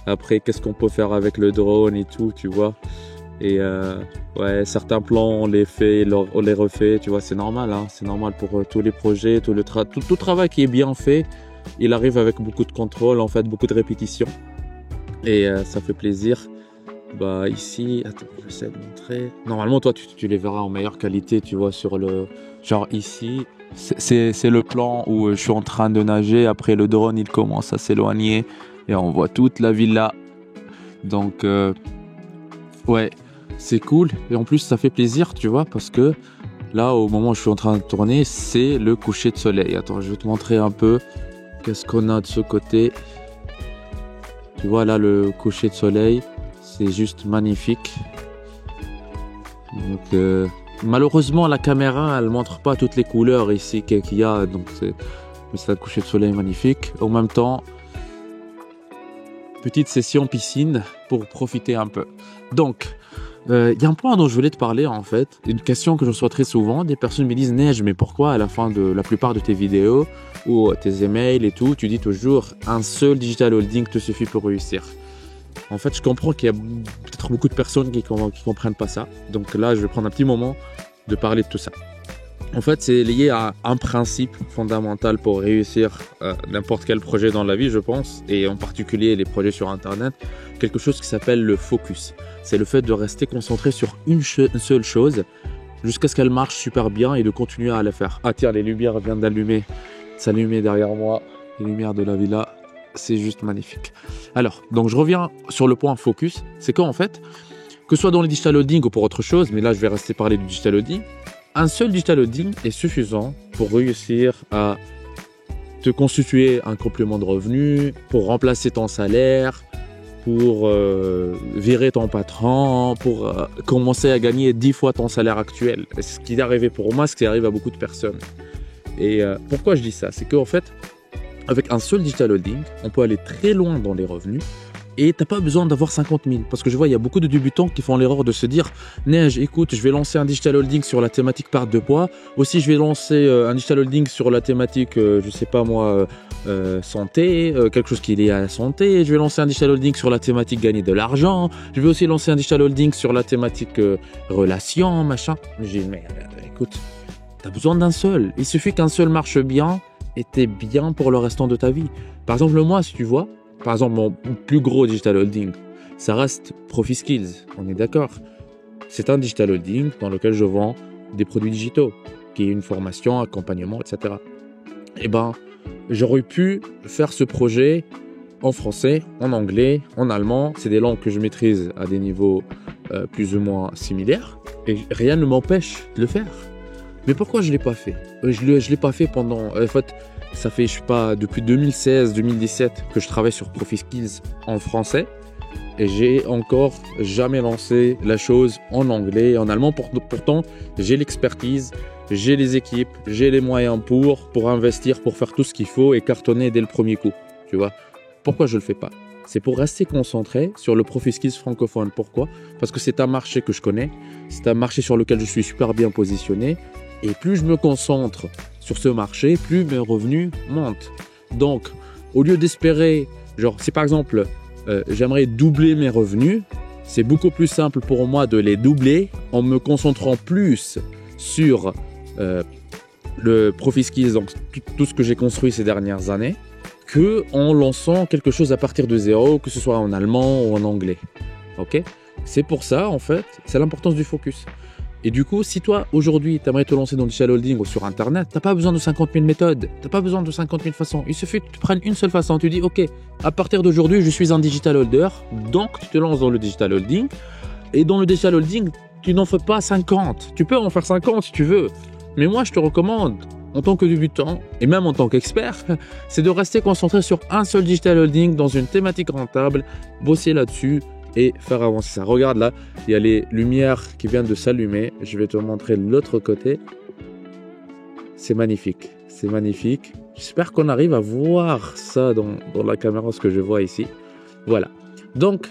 Après, qu'est-ce qu'on peut faire avec le drone et tout, tu vois. Et ouais, certains plans, on les fait, on les refait, tu vois, c'est normal, hein, c'est normal pour tous les projets, tout travail qui est bien fait, il arrive avec beaucoup de contrôle, en fait, beaucoup de répétitions. Et ça fait plaisir. Bah ici, attends, j'essaie de montrer. Normalement, toi, tu les verras en meilleure qualité, tu vois, sur le... Genre ici, c'est le plan où je suis en train de nager, après le drone, il commence à s'éloigner, et on voit toute la villa. Donc, ouais. C'est cool et en plus ça fait plaisir, tu vois, parce que là au moment où je suis en train de tourner, c'est le coucher de soleil. Attends, je vais te montrer un peu qu'est-ce qu'on a de ce côté. Tu vois là le coucher de soleil, c'est juste magnifique. Donc malheureusement la caméra elle montre pas toutes les couleurs ici qu'il y a, donc mais c'est un coucher de soleil magnifique. En même temps, petite session piscine pour profiter un peu. Donc il y a un point dont je voulais te parler en fait, une question que je reçois très souvent, des personnes me disent Neige, mais pourquoi à la fin de la plupart de tes vidéos ou tes emails et tout, tu dis toujours un seul digital holding te suffit pour réussir. En fait, je comprends qu'il y a peut-être beaucoup de personnes qui comprennent pas ça, donc là je vais prendre un petit moment de parler de tout ça. En fait, c'est lié à un principe fondamental pour réussir n'importe quel projet dans la vie, je pense, et en particulier les projets sur Internet, quelque chose qui s'appelle le focus. C'est le fait de rester concentré sur une seule chose jusqu'à ce qu'elle marche super bien et de continuer à la faire. Ah tiens, les lumières viennent s'allumer derrière moi, les lumières de la villa, c'est juste magnifique. Alors, donc je reviens sur le point focus, c'est qu'en fait, que ce soit dans le digital holding ou pour autre chose, mais là je vais rester parler du digital holding, un seul digital holding est suffisant pour réussir à te constituer un complément de revenu, pour remplacer ton salaire, pour virer ton patron, pour commencer à gagner 10 fois ton salaire actuel. C'est ce qui est arrivé pour moi, ce qui arrive à beaucoup de personnes. Et pourquoi je dis ça? C'est qu'en fait, avec un seul digital holding, on peut aller très loin dans les revenus. Et t'as pas besoin d'avoir 50 000. Parce que je vois, il y a beaucoup de débutants qui font l'erreur de se dire Neige, écoute, je vais lancer un digital holding sur la thématique perte de poids. Aussi, je vais lancer un digital holding sur la thématique, je sais pas moi, santé, quelque chose qui est lié à la santé. Je vais lancer un digital holding sur la thématique gagner de l'argent. Je vais aussi lancer un digital holding sur la thématique relations, machin. Je dis, mais écoute, t'as besoin d'un seul. Il suffit qu'un seul marche bien et t'es bien pour le restant de ta vie. Par exemple, moi, si tu vois, par exemple, mon plus gros digital holding, ça reste ProfiSkills, on est d'accord. C'est un digital holding dans lequel je vends des produits digitaux, qui est une formation, accompagnement, etc. Eh ben, j'aurais pu faire ce projet en français, en anglais, en allemand. C'est des langues que je maîtrise à des niveaux plus ou moins similaires. Et rien ne m'empêche de le faire. Mais pourquoi je ne l'ai pas fait? Je l'ai pas fait pendant... En fait, ça fait, je sais pas, depuis 2016-2017 que je travaille sur ProfiSkills en français. Et j'ai encore jamais lancé la chose en anglais et en allemand. Pourtant, j'ai l'expertise, j'ai les équipes, j'ai les moyens pour investir, pour faire tout ce qu'il faut et cartonner dès le premier coup. Tu vois, pourquoi je le fais pas? C'est pour rester concentré sur le ProfiSkills francophone. Pourquoi? Parce que c'est un marché que je connais, c'est un marché sur lequel je suis super bien positionné. Et plus je me concentre sur ce marché, plus mes revenus montent. Donc, au lieu d'espérer, genre, si par exemple, j'aimerais doubler mes revenus, c'est beaucoup plus simple pour moi de les doubler en me concentrant plus sur le ProfiSkills, donc tout ce que j'ai construit ces dernières années, que en lançant quelque chose à partir de zéro, que ce soit en allemand ou en anglais. Ok? C'est pour ça, en fait, c'est l'importance du focus. Et du coup, si toi, aujourd'hui, tu aimerais te lancer dans le digital holding ou sur Internet, tu n'as pas besoin de 50 000 méthodes, tu n'as pas besoin de 50 000 façons. Il suffit que tu prennes une seule façon. Tu dis, OK, à partir d'aujourd'hui, je suis un digital holder, donc tu te lances dans le digital holding. Et dans le digital holding, tu n'en fais pas 50. Tu peux en faire 50 si tu veux. Mais moi, je te recommande, en tant que débutant, et même en tant qu'expert, c'est de rester concentré sur un seul digital holding dans une thématique rentable, bosser là-dessus, et faire avancer ça. Regarde là, il y a les lumières qui viennent de s'allumer. Je vais te montrer l'autre côté. C'est magnifique. C'est magnifique. J'espère qu'on arrive à voir ça dans la caméra, ce que je vois ici. Voilà. Donc,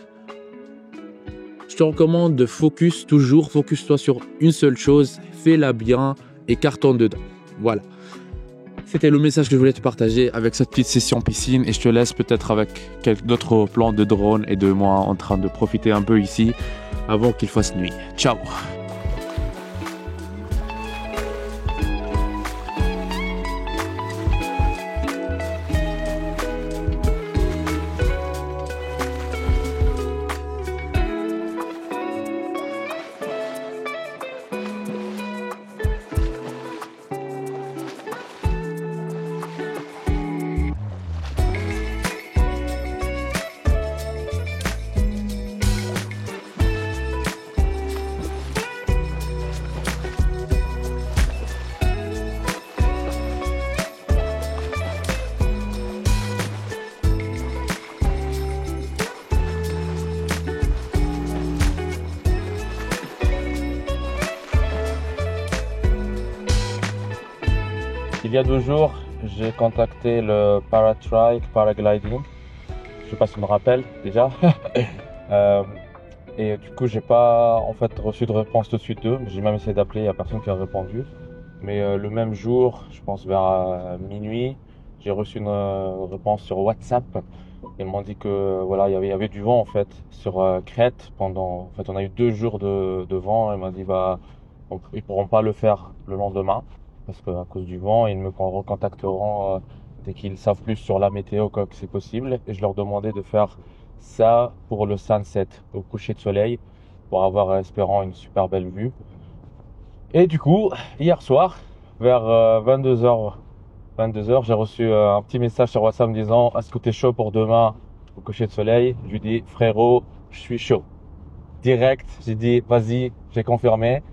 je te recommande de focus toujours. Focus-toi sur une seule chose. Fais-la bien et cartonne dedans. Voilà. C'était le message que je voulais te partager avec cette petite session piscine et je te laisse peut-être avec d'autres plans de drone et de moi en train de profiter un peu ici avant qu'il fasse nuit. Ciao! Il y a 2 jours, j'ai contacté le Paratrike Paragliding. Je sais pas si tu me rappelles déjà. Et du coup, j'ai pas en fait reçu de réponse tout de suite d'eux. J'ai même essayé d'appeler, il n'y a personne qui a répondu. Mais le même jour, je pense vers minuit, j'ai reçu une réponse sur WhatsApp. Ils m'ont dit que voilà, il y avait du vent en fait sur Crète pendant. En fait, on a eu 2 jours de vent. Ils m'ont dit ils pourront pas le faire le lendemain parce qu'à cause du vent, ils me recontacteront dès qu'ils savent plus sur la météo que c'est possible. Et je leur demandais de faire ça pour le sunset, au coucher de soleil, pour avoir, espérant, une super belle vue. Et du coup, hier soir, vers 22h, j'ai reçu un petit message sur WhatsApp me disant: est-ce que tu es chaud pour demain au coucher de soleil? Je lui dis: frérot, je suis chaud. Direct, j'ai dit vas-y, j'ai confirmé.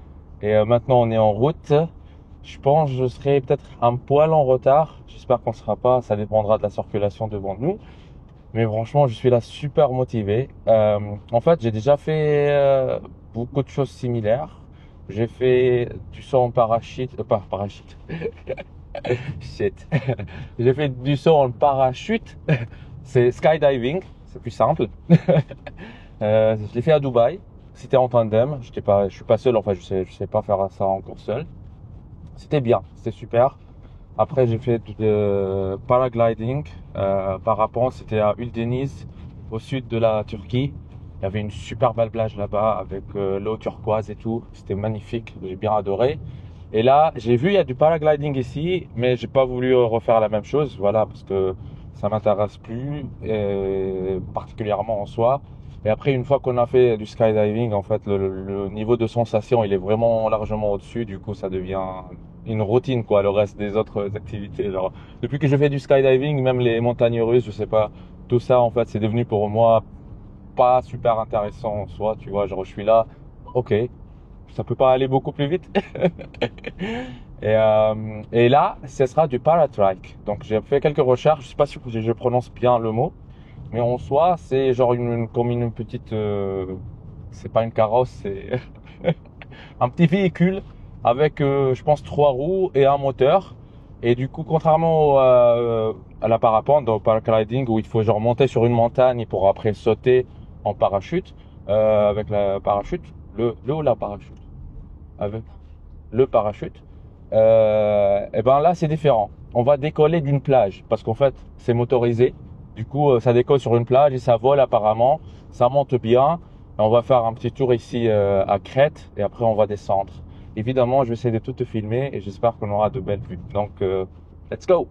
Et maintenant on est en route. Je pense que je serai peut-être un poil en retard. J'espère qu'on ne sera pas, ça dépendra de la circulation devant nous. Mais franchement, je suis là super motivé. En fait, j'ai déjà fait beaucoup de choses similaires. J'ai fait du saut en parachute, pas parachute. Shit. J'ai fait du saut en parachute. C'est skydiving, c'est plus simple. Je l'ai fait à Dubaï. C'était en tandem. Je suis pas seul. Enfin, je sais pas faire ça encore seul. C'était bien, c'était super. Après, j'ai fait du paragliding, parapente. C'était à Ul'Deniz, au sud de la Turquie. Il y avait une super belle plage là-bas avec l'eau turquoise et tout. C'était magnifique, j'ai bien adoré. Et là, j'ai vu, il y a du paragliding ici, mais j'ai pas voulu refaire la même chose. Voilà, parce que ça m'intéresse plus, particulièrement en soi. Et après, une fois qu'on a fait du skydiving, en fait, le niveau de sensation, il est vraiment largement au-dessus. Du coup, ça devient une routine, quoi, le reste des autres activités. Genre, depuis que je fais du skydiving, même les montagnes russes, je sais pas, tout ça, en fait, c'est devenu pour moi pas super intéressant en soi, tu vois. Genre, je suis là, ok, ça peut pas aller beaucoup plus vite. Et là, ce sera du paratrike. Donc j'ai fait quelques recherches, je sais pas si je prononce bien le mot, mais en soi, c'est genre comme une petite, c'est pas une carrosse, c'est un petit véhicule avec, je pense, 3 roues et un moteur. Et du coup, contrairement à la parapente, au paragliding, où il faut genre monter sur une montagne pour après sauter en parachute, avec la parachute, le ou la parachute, avec le parachute, et ben là c'est différent. On va décoller d'une plage parce qu'en fait c'est motorisé. Du coup, ça décolle sur une plage et ça vole apparemment. Ça monte bien. On va faire un petit tour ici à Crète et après on va descendre. Évidemment, je vais essayer de tout te filmer et j'espère qu'on aura de belles vues. Donc, let's go!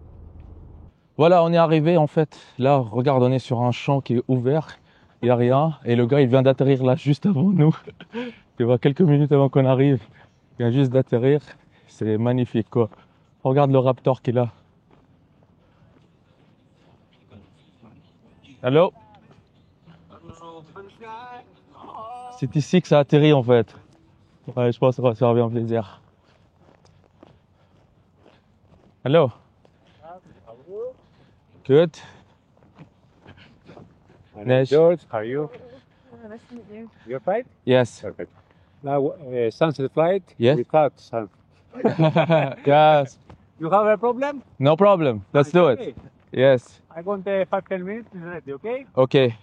Voilà, on est arrivé en fait. Là, regarde, on est sur un champ qui est ouvert. Il n'y a rien. Et le gars, il vient d'atterrir là juste avant nous. Tu vois, quelques minutes avant qu'on arrive. Il vient juste d'atterrir. C'est magnifique quoi. Regarde le Raptor qui est là. Allô? C'est ici que ça atterrit en fait. Ouais, je pense que ça va faire bien plaisir. Allô? Good. My name is Nice. George, how are you? Nice to meet you. Your flight? Yes. Perfect. Now, sunset flight Yes. without sun. Yes. You have a problem? No problem. Let's do it. Okay. Yes. I want 5-10 minutes, it's ready, okay? Okay.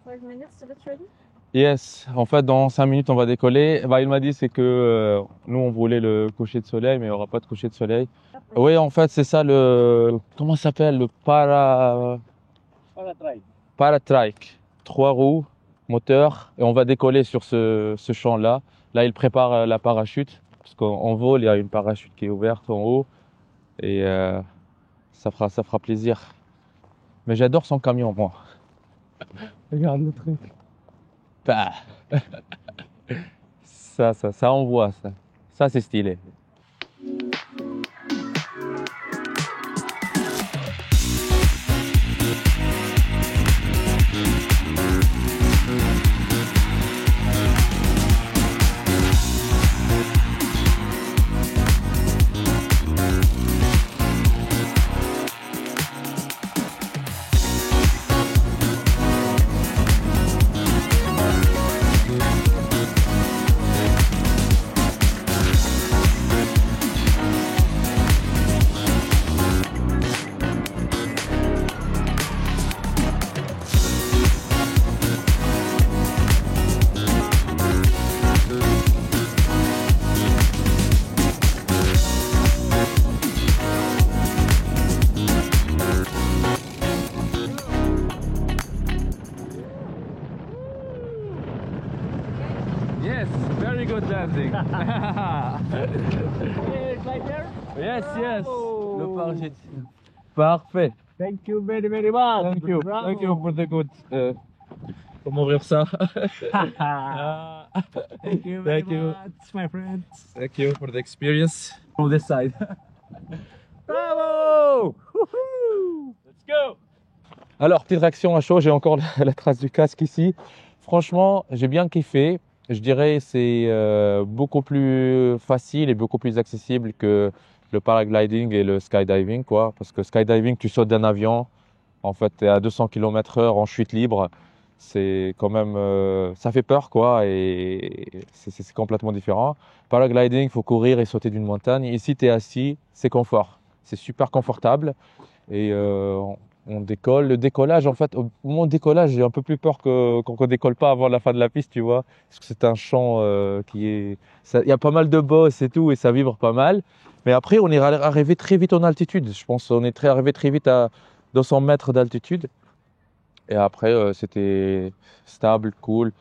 5 minutes till it's ready? Yes. En fait, dans 5 minutes, on va décoller. Bah, il m'a dit c'est que nous, on voulait le coucher de soleil, mais il n'y aura pas de coucher de soleil. Oui, en fait, c'est ça le... Comment ça s'appelle? Le Paratrike. paratrike. 3 roues, moteur. Et on va décoller sur ce champ-là. Là, il prépare la parachute. Parce qu'en vol, il y a une parachute qui est ouverte en haut. Et ça fera plaisir. Mais j'adore son camion, moi. Regarde le truc. Bah. Ça envoie, ça. Ça, c'est stylé. Yes, very good landing. Yes, yes. Le parachute. Parfait. Thank you very, very much. Thank you. Bravo. Thank you for the good. Comment ouvrir ça? Thank you very Thank you. much, my friends. Thank you for the experience. From this side. Bravo! Let's go. Alors, petite réaction à chaud, j'ai encore la trace du casque ici. Franchement, j'ai bien kiffé. Je dirais c'est beaucoup plus facile et beaucoup plus accessible que le paragliding et le skydiving, quoi. Parce que skydiving, tu sautes d'un avion, en fait, tu es à 200 km/h en chute libre. C'est quand même, ça fait peur, quoi, et c'est complètement différent. Paragliding, il faut courir et sauter d'une montagne. Ici, tu es assis, c'est confort. C'est super confortable. Et on décolle. Le décollage, en fait, au moment du décollage, j'ai un peu plus peur qu'on ne décolle pas avant la fin de la piste, tu vois. Parce que c'est un champ qui est... Il y a pas mal de bosses et tout, et ça vibre pas mal. Mais après, on est arrivé très vite en altitude. Je pense qu'on est arrivé très vite à 200 mètres d'altitude. Et après, c'était stable, cool.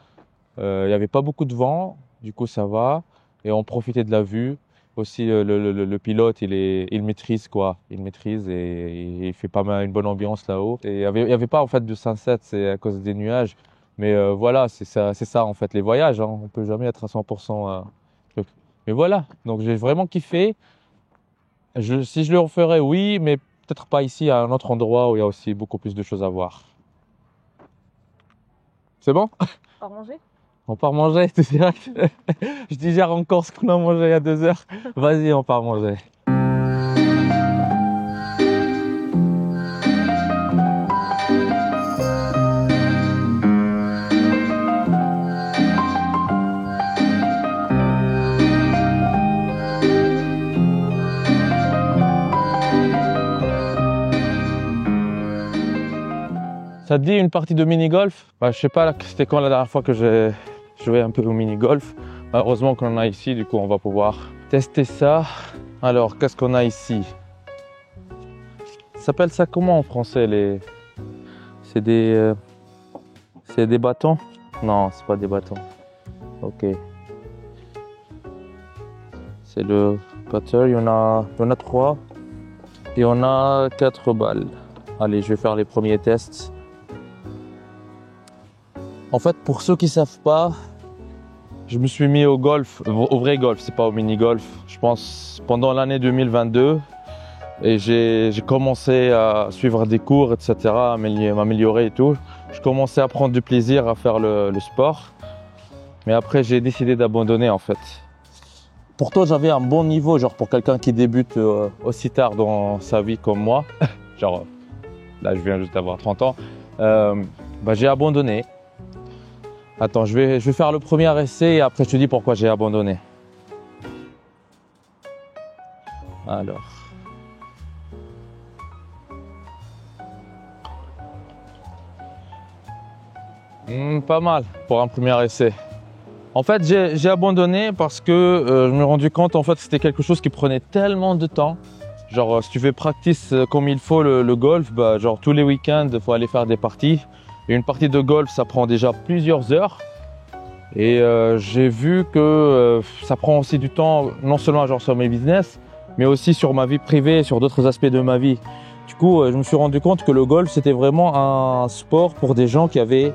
Il n'y avait pas beaucoup de vent, du coup, ça va. Et on profitait de la vue. Aussi, le pilote, il maîtrise quoi. Il maîtrise et il fait pas mal une bonne ambiance là-haut. Et il y avait pas en fait de sunset, c'est à cause des nuages. Mais voilà, c'est ça en fait les voyages. Hein. On peut jamais être à 100%. Truc. Mais voilà, donc j'ai vraiment kiffé. Si je le referais, oui, mais peut-être pas ici, à un autre endroit où il y a aussi beaucoup plus de choses à voir. C'est bon? Pas manger? On part manger, tout direct. Je digère encore ce qu'on a mangé il y a 2 heures. Vas-y, on part manger. Ça te dit une partie de mini-golf? Je sais pas, c'était quand la dernière fois que j'ai joué un peu au mini-golf. Heureusement qu'on en a ici, du coup on va pouvoir tester ça. Alors, qu'est-ce qu'on a ici? Ça s'appelle ça comment en français les... C'est des bâtons? Non, c'est pas des bâtons. Ok. C'est le putter, il y en a 3. Et on a 4 balles. Allez, je vais faire les premiers tests. En fait, pour ceux qui savent pas, je me suis mis au golf, au vrai golf, c'est pas au mini-golf, je pense pendant l'année 2022. Et j'ai commencé à suivre des cours, etc., à m'améliorer et tout. Je commençais à prendre du plaisir à faire le sport. Mais après, j'ai décidé d'abandonner en fait. Pourtant, j'avais un bon niveau, genre pour quelqu'un qui débute aussi tard dans sa vie comme moi. Genre, là, je viens juste d'avoir 30 ans. J'ai abandonné. Attends, je vais faire le premier essai et après je te dis pourquoi j'ai abandonné. Alors. Pas mal pour un premier essai. En fait, j'ai abandonné parce que je me suis rendu compte en fait c'était quelque chose qui prenait tellement de temps. Genre, si tu fais practice comme il faut le golf, genre tous les week-ends, il faut aller faire des parties. Et une partie de golf, ça prend déjà plusieurs heures. Et j'ai vu que ça prend aussi du temps, non seulement genre sur mes business, mais aussi sur ma vie privée, sur d'autres aspects de ma vie. Du coup, je me suis rendu compte que le golf, c'était vraiment un sport pour des gens qui avaient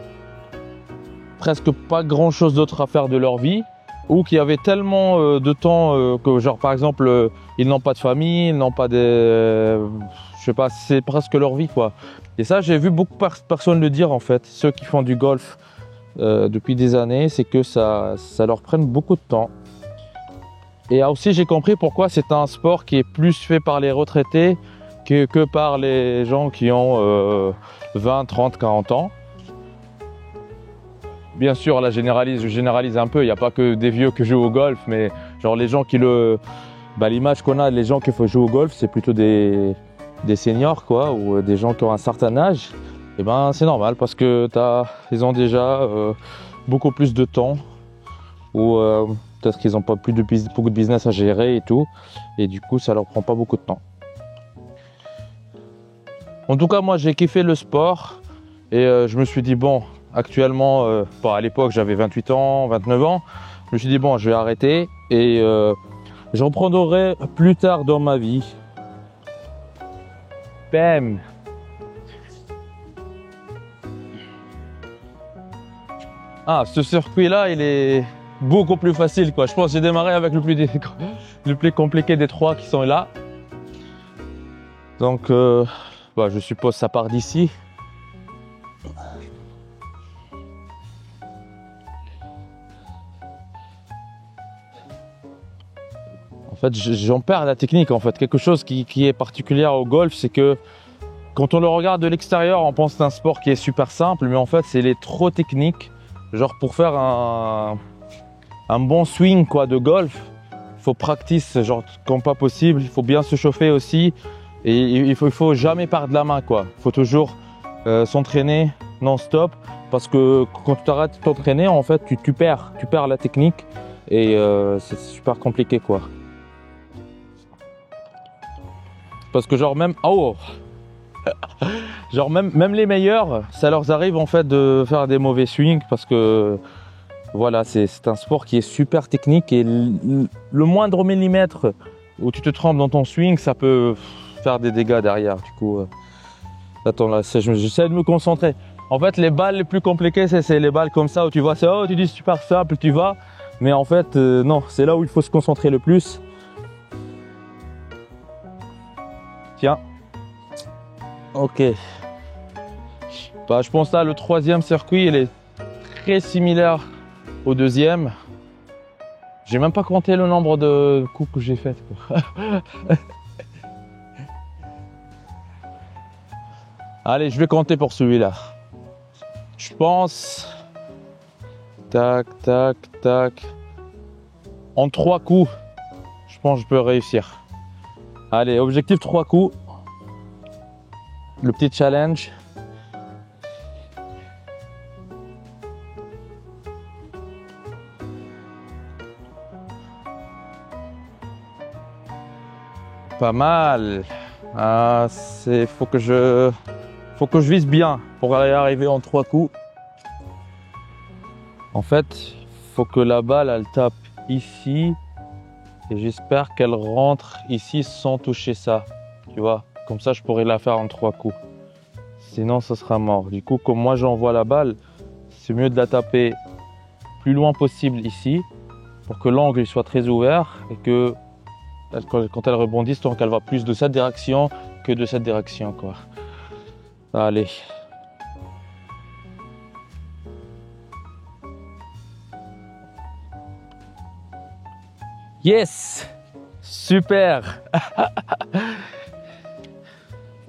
presque pas grand-chose d'autre à faire de leur vie, ou qui avaient tellement de temps que, genre, par exemple, ils n'ont pas de famille, ils n'ont pas de... je sais pas, c'est presque leur vie, quoi. Et ça, j'ai vu beaucoup de personnes le dire, en fait. Ceux qui font du golf depuis des années, c'est que ça leur prenne beaucoup de temps. Et aussi, j'ai compris pourquoi c'est un sport qui est plus fait par les retraités que par les gens qui ont 20, 30, 40 ans. Bien sûr, là, je généralise un peu. Il n'y a pas que des vieux qui jouent au golf, mais genre les gens qui l'image qu'on a, les gens qui font jouer au golf, c'est plutôt des seniors, quoi, ou des gens qui ont un certain âge. Et ben, c'est normal parce que ils ont déjà beaucoup plus de temps, ou peut-être qu'ils n'ont pas beaucoup de business à gérer et tout, et du coup, ça leur prend pas beaucoup de temps. En tout cas, moi, j'ai kiffé le sport et je me suis dit bon. Actuellement, à l'époque j'avais 28 ans, 29 ans, je me suis dit bon, je vais arrêter et je reprendrai plus tard dans ma vie. Bam. Ah, ce circuit-là, il est beaucoup plus facile, quoi. Je pense que j'ai démarré avec le plus compliqué des 3 qui sont là. Donc, je suppose que ça part d'ici. En fait, j'en perds la technique. En fait, quelque chose qui est particulier au golf, c'est que quand on le regarde de l'extérieur, on pense que c'est un sport qui est super simple, mais en fait, il est trop technique. Genre pour faire un bon swing, quoi, de golf, il faut practice, genre comme pas possible. Il faut bien se chauffer aussi, et il faut jamais perdre la main, quoi. Il faut toujours s'entraîner non-stop, parce que quand tu arrêtes de t'entraîner, en fait, tu perds la technique, et c'est super compliqué, quoi. Parce que genre même genre même les meilleurs, ça leur arrive en fait de faire des mauvais swings, parce que voilà, c'est un sport qui est super technique, et le moindre millimètre où tu te trompes dans ton swing, ça peut faire des dégâts derrière. Du coup, attends, là, j'essaie de me concentrer. En fait, les balles les plus compliquées, c'est les balles comme ça où tu vois, tu dis super simple, tu vas, mais en fait non, c'est là où il faut se concentrer le plus. Tiens. Ok. Je pense là, le 3e circuit, il est très similaire au deuxième. J'ai même pas compté le nombre de coups que j'ai fait. Allez, je vais compter pour celui-là. Je pense... Tac, tac, tac. En 3 coups, je pense que je peux réussir. Allez, objectif 3 coups. Le petit challenge. Pas mal. Ah, faut que je vise bien pour aller arriver en 3 coups. En fait, faut que la balle elle tape ici et j'espère qu'elle rentre ici sans toucher ça. Tu vois, comme ça je pourrais la faire en 3 coups. Sinon, ça sera mort. Du coup, comme moi j'envoie la balle, c'est mieux de la taper plus loin possible ici pour que l'angle soit très ouvert et que quand elle rebondisse, donc elle va plus de cette direction que de cette direction, quoi. Allez. Yes! Super!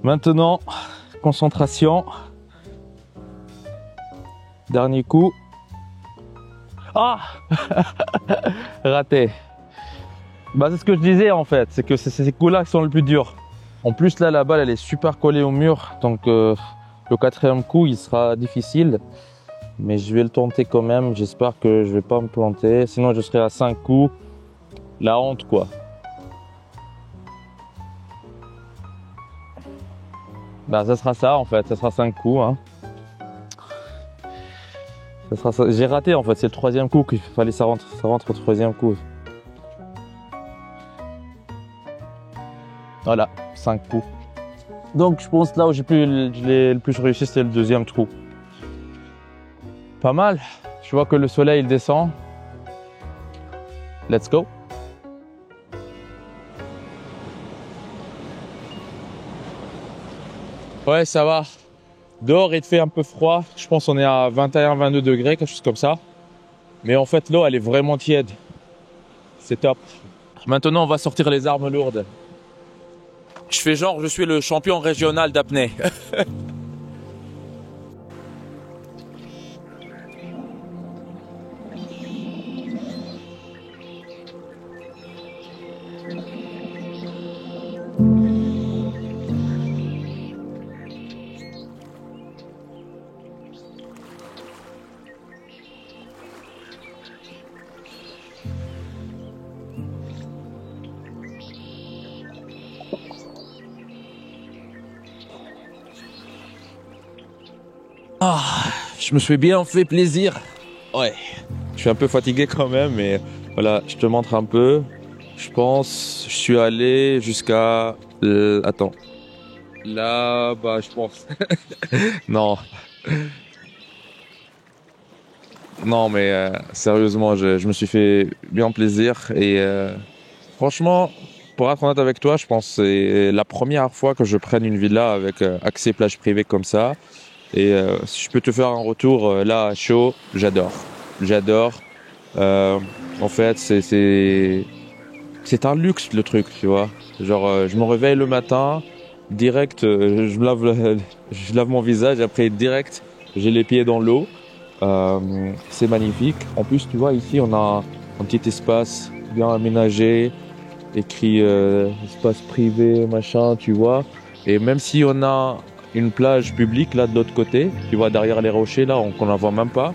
Maintenant, concentration. Dernier coup. Ah! Raté. Bah, c'est ce que je disais en fait, c'est que c'est ces coups-là qui sont le plus durs. En plus là, la balle elle est super collée au mur, donc le 4e coup il sera difficile. Mais je vais le tenter quand même, j'espère que je vais pas me planter, sinon je serai à 5 coups. La honte quoi. Bah ça sera ça en fait, ça sera 5 coups. Hein. Ça sera ça. J'ai raté en fait, c'est le 3e coup qu'il fallait ça rentre au 3e coup. Voilà, 5 coups. Donc je pense là où j'ai le plus réussi, c'était le 2e trou. Pas mal. Je vois que le soleil il descend. Let's go. Ouais, ça va. Dehors, il fait un peu froid. Je pense qu'on est à 21-22 degrés, quelque chose comme ça. Mais en fait, l'eau, elle est vraiment tiède. C'est top. Maintenant, on va sortir les armes lourdes. Je fais genre, je suis le champion régional d'apnée. Ah, je me suis bien fait plaisir. Ouais. Je suis un peu fatigué quand même, mais voilà, je te montre un peu. Je pense, je suis allé jusqu'à... attends. Là, bah, je pense. Non. Non, mais sérieusement, je me suis fait bien plaisir. Et franchement, pour être honnête avec toi, je pense que c'est la première fois que je prenne une villa avec accès plage privée comme ça. Et si je peux te faire un retour là à chaud, j'adore. J'adore. En fait, c'est un luxe le truc, tu vois. Genre, je me réveille le matin, direct, je lave mon visage, après direct, j'ai les pieds dans l'eau. C'est magnifique. En plus, tu vois, ici, on a un petit espace bien aménagé, écrit espace privé, machin, tu vois. Et même si on a une plage publique là de l'autre côté, tu vois, derrière les rochers là, qu'on n'en voit même pas.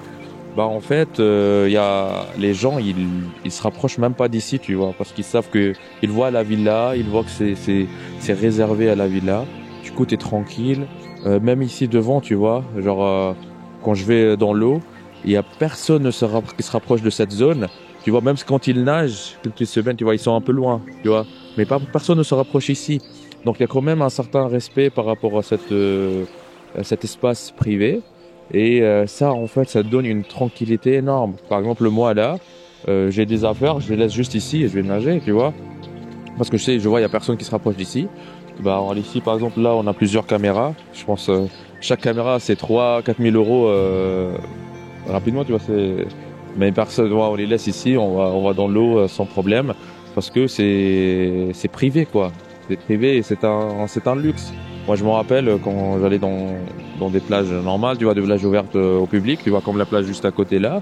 Bah en fait, y a les gens, ils se rapprochent même pas d'ici, tu vois, parce qu'ils savent que ils voient la villa, ils voient que c'est réservé à la villa. Du coup, t'es tranquille. Même ici devant, tu vois, genre quand je vais dans l'eau, il y a personne qui se rapproche de cette zone. Tu vois, même quand ils nagent, quand ils se baignent, tu vois, ils sont un peu loin, tu vois. Mais personne ne se rapproche ici. Donc il y a quand même un certain respect par rapport à cet espace privé. Et ça, en fait, ça donne une tranquillité énorme. Par exemple, moi là, j'ai des affaires, je les laisse juste ici et je vais nager, tu vois. Parce que je vois, il n'y a personne qui se rapproche d'ici. Bah, ici, par exemple, là, on a plusieurs caméras. Je pense chaque caméra, c'est 3 000 à 4 000 euros rapidement, tu vois. Mais personne, ouais, on les laisse ici, on va dans l'eau sans problème, parce que c'est privé, quoi. C'est privé et c'est un luxe. Moi, je me rappelle quand j'allais dans des plages normales, tu vois, des plages ouvertes au public, tu vois, comme la plage juste à côté là,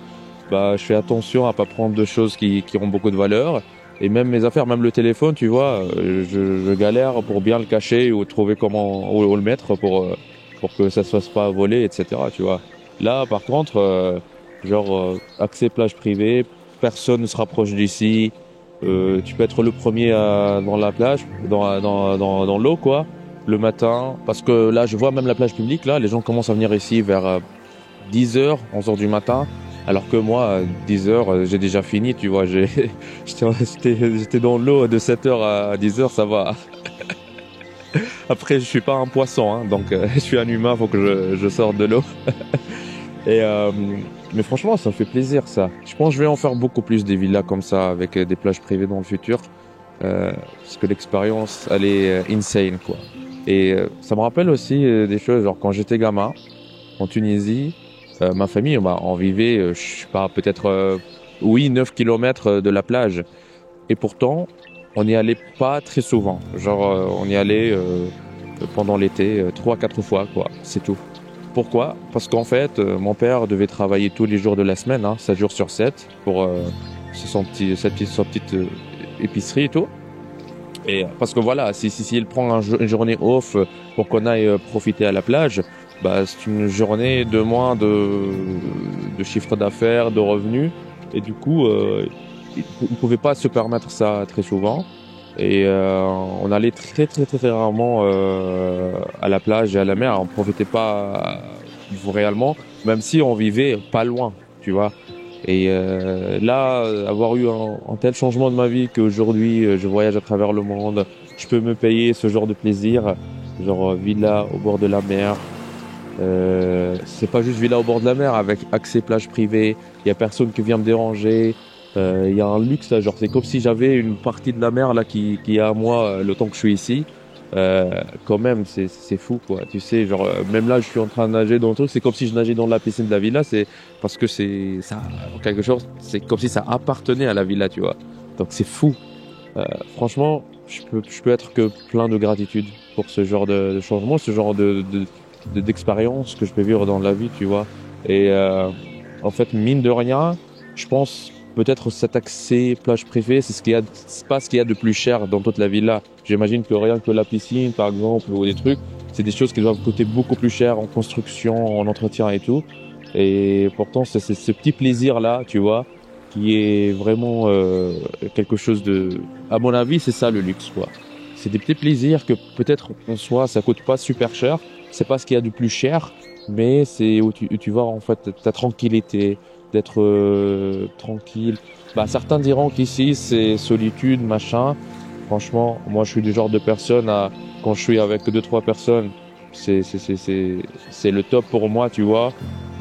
bah, je fais attention à pas prendre de choses qui ont beaucoup de valeur. Et même mes affaires, même le téléphone, tu vois, je galère pour bien le cacher ou trouver où le mettre pour que ça se fasse pas voler, etc., tu vois. Là, par contre, accès plage privée, personne ne se rapproche d'ici. Tu peux être le premier dans la plage, dans l'eau, quoi, le matin. Parce que là, je vois même la plage publique, là, les gens commencent à venir ici vers 10h, 11h du matin. Alors que moi, 10h, j'ai déjà fini, tu vois. J'étais dans l'eau de 7h à 10h, ça va. Après, je suis pas un poisson, hein, donc je suis un humain, faut que je sorte de l'eau. Mais franchement, ça me fait plaisir, ça. Je pense que je vais en faire beaucoup plus des villas comme ça, avec des plages privées dans le futur. Parce que l'expérience, elle est insane, quoi. Et ça me rappelle aussi des choses, genre quand j'étais gamin, en Tunisie, ma famille, on vivait, je sais pas, peut-être, 9 kilomètres de la plage. Et pourtant, on n'y allait pas très souvent. On y allait pendant l'été 3-4 fois, quoi. C'est tout. Pourquoi? Parce qu'en fait, mon père devait travailler tous les jours de la semaine, 7 jours sur 7, pour sa petite épicerie et tout. Et parce que voilà, si il prend une journée off pour qu'on aille profiter à la plage, bah, c'est une journée de moins de chiffre d'affaires, de revenus. Et du coup, il ne pouvait pas se permettre ça très souvent. Et on allait très rarement à la plage et à la mer. On profitait pas réellement, même si on vivait pas loin, tu vois. Et là, avoir eu un tel changement de ma vie qu'aujourd'hui je voyage à travers le monde, je peux me payer ce genre de plaisir, genre villa au bord de la mer. C'est pas juste villa au bord de la mer avec accès plage privée. Il y a personne qui vient me déranger. Il y a un luxe là, genre c'est comme si j'avais une partie de la mer là qui est à moi le temps que je suis ici. Quand même c'est fou, quoi, tu sais, genre même là je suis en train de nager dans le truc, c'est comme si je nageais dans la piscine de la villa, c'est parce que c'est ça quelque chose, c'est comme si ça appartenait à la villa, tu vois. Donc c'est fou. Franchement, je peux être que plein de gratitude pour ce genre de changement, ce genre d'expérience que je peux vivre dans la vie, tu vois. Et en fait, mine de rien, je pense peut-être cet accès plage privée, c'est pas ce qu'il y a de plus cher dans toute la villa. J'imagine que rien que la piscine, par exemple, ou des trucs, c'est des choses qui doivent coûter beaucoup plus cher en construction, en entretien et tout. Et pourtant, c'est ce petit plaisir-là, tu vois, qui est vraiment quelque chose de... À mon avis, c'est ça le luxe, quoi. C'est des petits plaisirs que peut-être en soi, ça coûte pas super cher. C'est pas ce qu'il y a de plus cher, mais c'est où tu vois en fait ta tranquillité, d'être tranquille. Bah, certains diront qu'ici c'est solitude, machin. Franchement, moi je suis du genre de personne quand je suis avec 2-3 personnes, c'est le top pour moi, tu vois.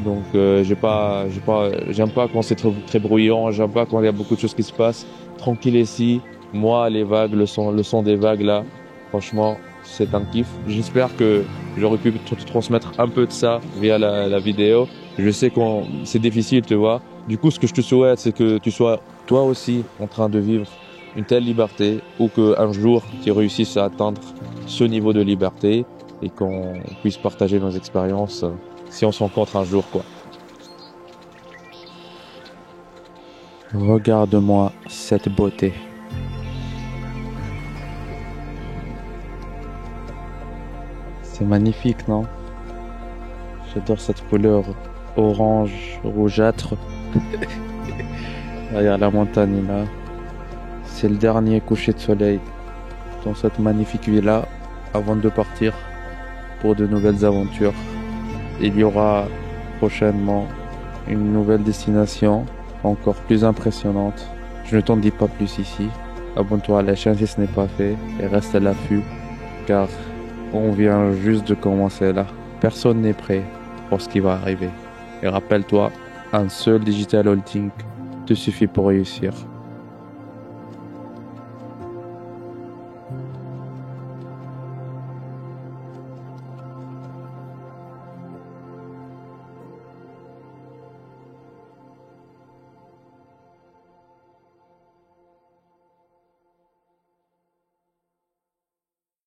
Donc j'aime pas quand c'est très bruyant, j'aime pas quand il y a beaucoup de choses qui se passent. Tranquille ici, moi les vagues, le son des vagues là, franchement c'est un kiff. J'espère que j'aurais pu te transmettre un peu de ça via la vidéo. Je sais que c'est difficile, tu vois. Du coup, ce que je te souhaite, c'est que tu sois toi aussi en train de vivre une telle liberté, ou qu'un jour tu réussisses à atteindre ce niveau de liberté et qu'on puisse partager nos expériences si on se rencontre un jour, quoi. Regarde-moi cette beauté. C'est magnifique, non? J'adore cette couleur orange, rougeâtre. Regarde la montagne là. C'est le dernier coucher de soleil dans cette magnifique villa avant de partir pour de nouvelles aventures. Il y aura prochainement une nouvelle destination encore plus impressionnante. Je ne t'en dis pas plus ici. Abonne-toi à la chaîne si ce n'est pas fait et reste à l'affût car on vient juste de commencer là. Personne n'est prêt pour ce qui va arriver. Et rappelle-toi, un seul digital holding te suffit pour réussir.